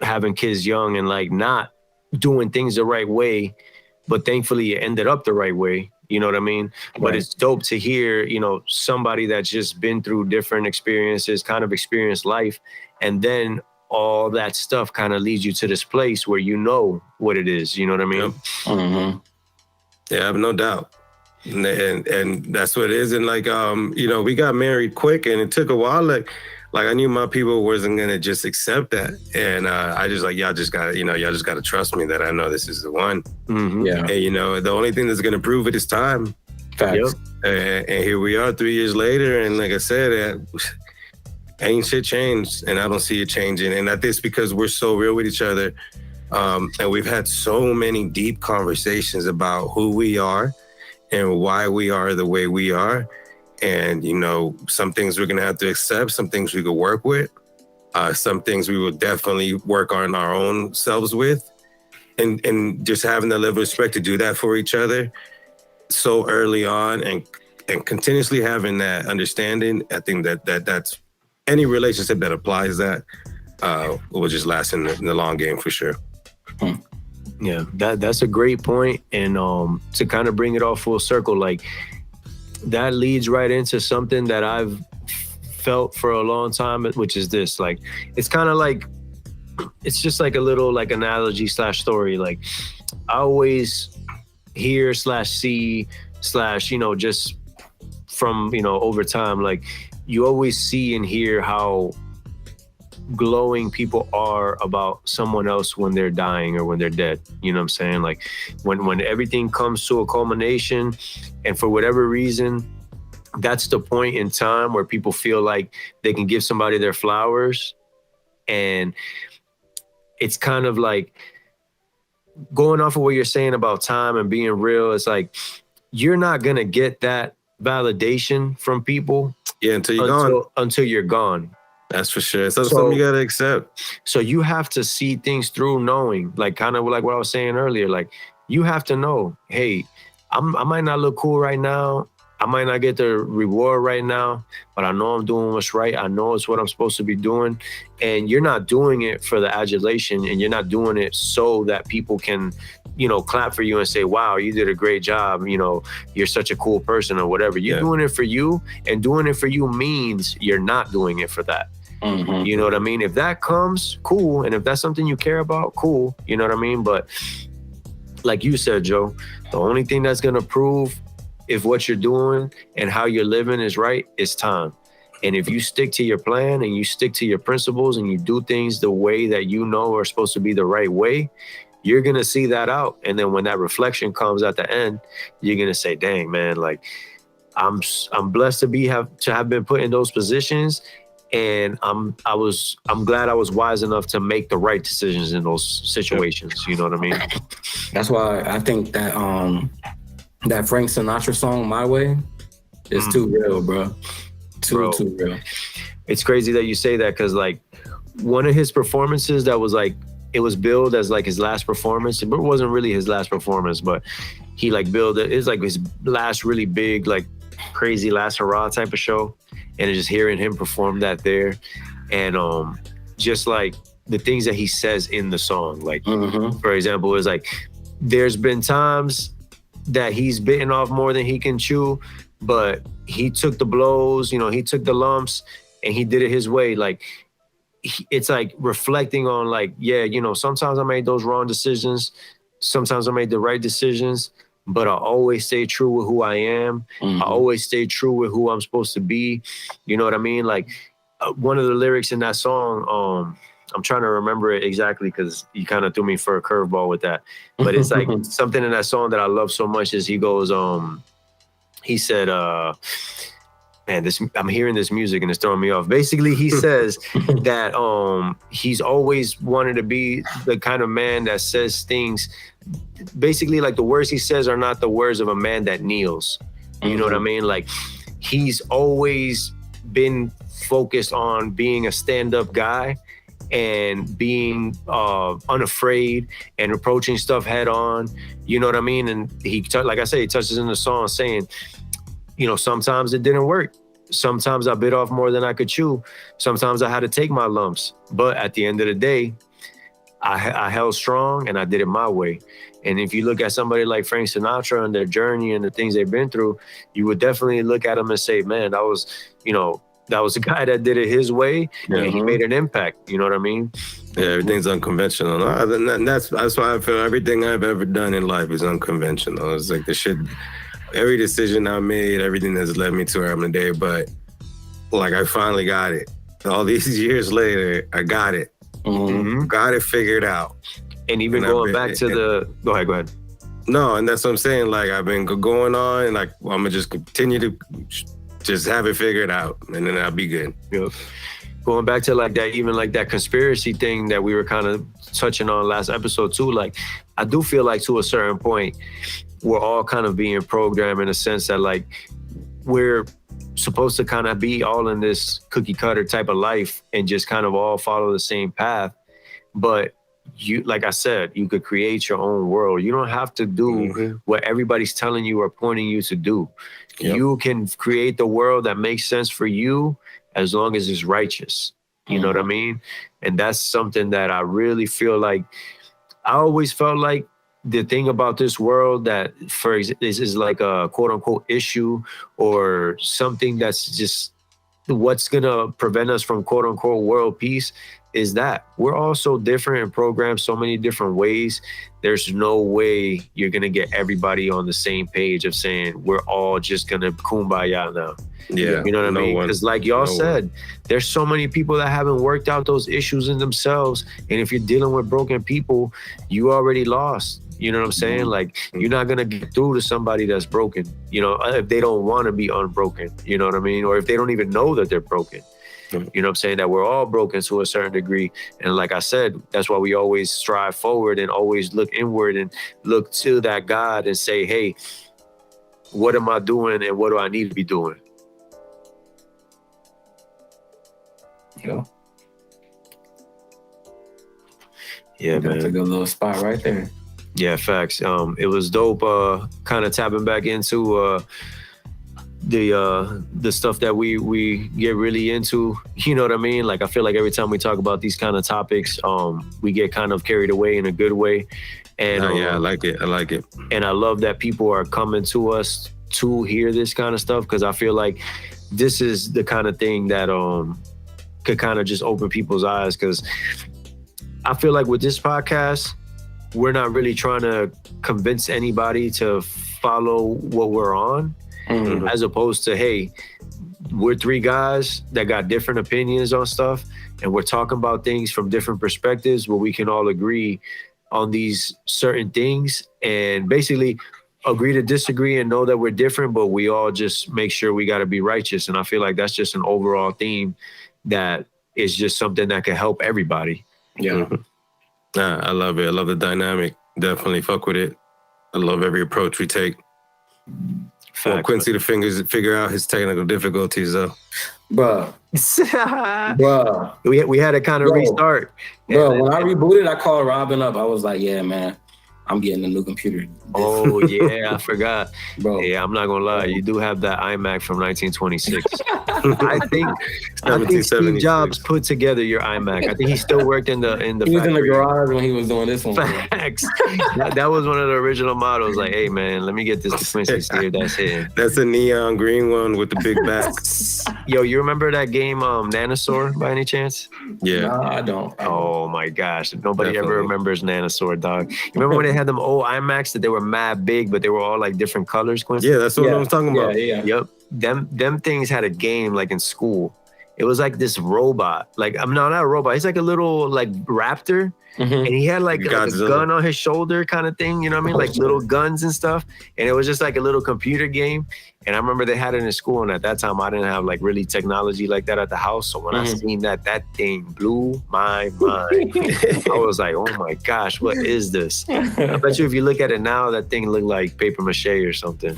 having kids young and like not doing things the right way, but thankfully it ended up the right way. You know what I mean? Right. But it's dope to hear somebody that's just been through different experiences, kind of experienced life, and then all that stuff kind of leads you to this place where you know what it is. You know what I mean? Yep.
Mm-hmm. Yeah, I have no doubt. And that's what it is. And like, we got married quick and it took a while. Like I knew my people wasn't going to just accept that. And I just like, y'all just got to trust me that I know this is the one.
Mm-hmm.
Yeah. And, the only thing that's going to prove it is time.
Facts.
Yep. And here we are 3 years later. And like I said, ain't shit changed, and I don't see it changing. And that's because we're so real with each other. And we've had so many deep conversations about who we are and why we are the way we are. And, some things we're going to have to accept, some things we could work with, some things we will definitely work on our own selves with. And just having the level of respect to do that for each other so early on and continuously having that understanding, I think that's any relationship that applies that will just last in the long game for sure.
Yeah, that's a great point. And to kind of bring it all full circle, like that leads right into something that I've felt for a long time, which is this. Like, it's kind of like, it's just like a little like analogy / story. Like I always hear / see / just from, over time, like you always see and hear how glowing people are about someone else when they're dying or when they're dead. You know what I'm saying? Like when everything comes to a culmination, and for whatever reason, that's the point in time where people feel like they can give somebody their flowers. And it's kind of like going off of what you're saying about time and being real. It's like, you're not going to get that validation from people.
Yeah, until
you're gone.
That's for sure. So something you got to accept.
So you have to see things through, knowing, like kind of like what I was saying earlier, like you have to know, hey, I might not look cool right now. I might not get the reward right now, but I know I'm doing what's right. I know it's what I'm supposed to be doing. And you're not doing it for the adulation, and you're not doing it so that people can clap for you and say, wow, you did a great job. You're such a cool person or whatever. You're doing it for you, and doing it for you means you're not doing it for that.
Mm-hmm.
You know what I mean? If that comes, cool. And if that's something you care about, cool. You know what I mean? But like you said, Joe, the only thing that's going to prove if what you're doing and how you're living is right is time. And if you stick to your plan and you stick to your principles and you do things the way that you know are supposed to be the right way, you're going to see that out. And then when that reflection comes at the end, you're going to say, dang, man, like I'm blessed to have been put in those positions. And I'm glad I was wise enough to make the right decisions in those situations. You know what I mean?
That's why I think that that Frank Sinatra song, My Way, is too real, bro. Too real.
It's crazy that you say that, because like one of his performances that was like, it was billed as like his last performance, but it wasn't really his last performance, but he like billed it. It's like his last really big, like crazy last hurrah type of show. And just hearing him perform that there, and just like the things that he says in the song, like for example, is like there's been times that he's bitten off more than he can chew, but he took the blows, he took the lumps, and he did it his way. Like it's like reflecting on like, sometimes I made those wrong decisions, sometimes I made the right decisions, but I always stay true with who I am. I always stay true with who I'm supposed to be. You know what I mean? Like one of the lyrics in that song, I'm trying to remember it exactly because you kind of threw me for a curveball with that. But it's like something in that song that I love so much is he goes, he said, man, I'm hearing this music and it's throwing me off. Basically, he says that he's always wanted to be the kind of man that says things. Basically, like the words he says are not the words of a man that kneels. You know what I mean? Like he's always been focused on being a stand-up guy and being unafraid and approaching stuff head on. You know what I mean? And like I say, he touches in the song saying, sometimes it didn't work. Sometimes I bit off more than I could chew. Sometimes I had to take my lumps. But at the end of the day, I held strong and I did it my way. And if you look at somebody like Frank Sinatra and their journey and the things they've been through, you would definitely look at him and say, man, that was a guy that did it his way and he made an impact. You know what I mean?
Yeah, everything's unconventional. That's why I feel everything I've ever done in life is unconventional. It's like the shit, every decision I made, everything that's led me to where I'm today. But like I finally got it. All these years later, I got it. Got it figured out.
And even going back to go ahead.
No, and that's what I'm saying. Like I've been going on, and like I'm gonna just continue to just have it figured out, and then I'll be good.
Yep. Going back to like that, even like that conspiracy thing that we were kind of touching on last episode too. Like I do feel like to a certain point, we're all kind of being programmed in a sense that like we're supposed to kind of be all in this cookie cutter type of life and just kind of all follow the same path. But you, like I said, you could create your own world. You don't have to do what everybody's telling you or pointing you to do. Yep. You can create the world that makes sense for you as long as it's righteous. You know what I mean? And that's something that I really feel like I always felt like the thing about this world that this is like a quote unquote issue or something that's just what's going to prevent us from quote unquote world peace is that we're all so different and programmed so many different ways. There's no way you're going to get everybody on the same page of saying we're all just going to kumbaya now.
Yeah.
You know what I mean? Because like y'all said, there's so many people that haven't worked out those issues in themselves. And if you're dealing with broken people, you already lost. You know what I'm saying? Like, you're not going to get through to somebody that's broken, if they don't want to be unbroken, you know what I mean? Or if they don't even know that they're broken. You know what I'm saying? That we're all broken to a certain degree. And like I said, that's why we always strive forward and always look inward and look to that God and say, hey, what am I doing and what do I need to be doing? Yeah, man.
That's a good little spot right there.
Yeah, facts. It was dope kind of tapping back into the stuff that we get really into. You know what I mean? Like I feel like every time we talk about these kind of topics, we get kind of carried away in a good way. And
yeah, I like it. I like it.
And I love that people are coming to us to hear this kind of stuff, because I feel like this is the kind of thing that could kind of just open people's eyes. Because I feel like with this podcast, we're not really trying to convince anybody to follow what we're on, as opposed to, hey, we're three guys that got different opinions on stuff, and we're talking about things from different perspectives where we can all agree on these certain things, and basically agree to disagree and know that we're different, but we all just make sure we got to be righteous. And I feel like that's just an overall theme that is just something that can help everybody.
Yeah.
I love it. I love the dynamic. Definitely fuck with it. I love every approach we take. For Quincy to figure out his technical difficulties, though.
Bruh.
We had to kind of restart.
Bro, when I rebooted, I called Robin up. I was like, yeah, man, I'm getting a new computer.
Oh, yeah, I forgot.
Bro.
Yeah, I'm not going to lie. You do have that iMac from 1926. I think Steve Jobs put together your iMac. I think he still worked in the
He was in the garage when he was doing this one.
Facts. That was one of the original models. Like, hey, man, let me get this to Quincy, see if that's it.
That's a neon green one with the big back.
Yo, you remember that game, Nanosaur, by any chance?
Yeah.
No, I don't.
Oh, my gosh. Nobody ever remembers Nanosaur, dog. You remember when they had them old iMacs that they were mad big, but they were all like different colors, Quincy?
Yeah, that's what I was talking about.
Yeah.
Yep. Them things had a game like in school. It was like this robot. Like, I'm not a robot. He's like a little like raptor. And he had like a gun on his shoulder kind of thing. You know what I mean? Like little guns and stuff. And it was just like a little computer game. And I remember they had it in school. And at that time, I didn't have like really technology like that at the house. So when I seen that thing blew my mind. I was like, oh my gosh, what is this? I bet you if you look at it now, that thing looked like paper mache or something.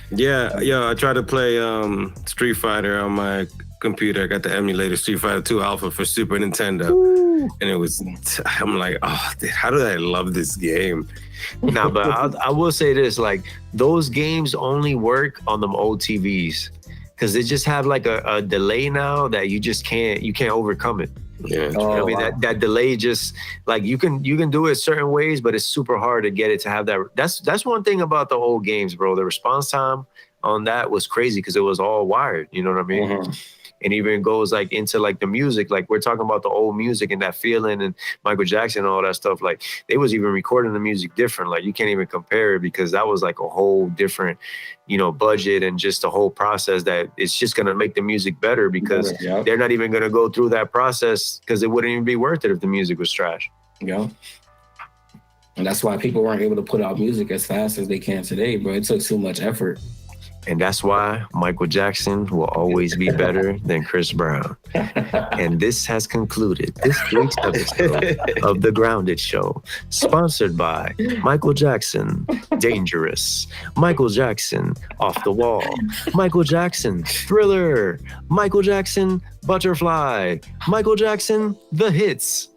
Yeah. I tried to play Street Fighter on my computer. I got the emulator Street Fighter 2 Alpha for Super Nintendo. And it was, I'm like, oh, how do I love this game?
Nah, but I will say this, like those games only work on them old TVs because they just have like a delay now that you can't overcome it.
Yeah.
You know what I mean? That delay just like you can do it certain ways, but it's super hard to get it to have that. That's one thing about the old games, bro. The response time on that was crazy because it was all wired. You know what I mean? And even goes like into like the music, like we're talking about the old music and that feeling and Michael Jackson and all that stuff. Like they was even recording the music different. Like you can't even compare it because that was like a whole different, budget and just the whole process that it's just going to make the music better because they're not even going to go through that process because it wouldn't even be worth it if the music was trash.
Yeah. And that's why people weren't able to put out music as fast as they can today, bro. It took too much effort.
And that's why Michael Jackson will always be better than Chris Brown. And this has concluded this week's episode of The Grounded Show, sponsored by Michael Jackson, Dangerous, Michael Jackson, Off the Wall, Michael Jackson, Thriller, Michael Jackson, Butterfly, Michael Jackson, The Hits.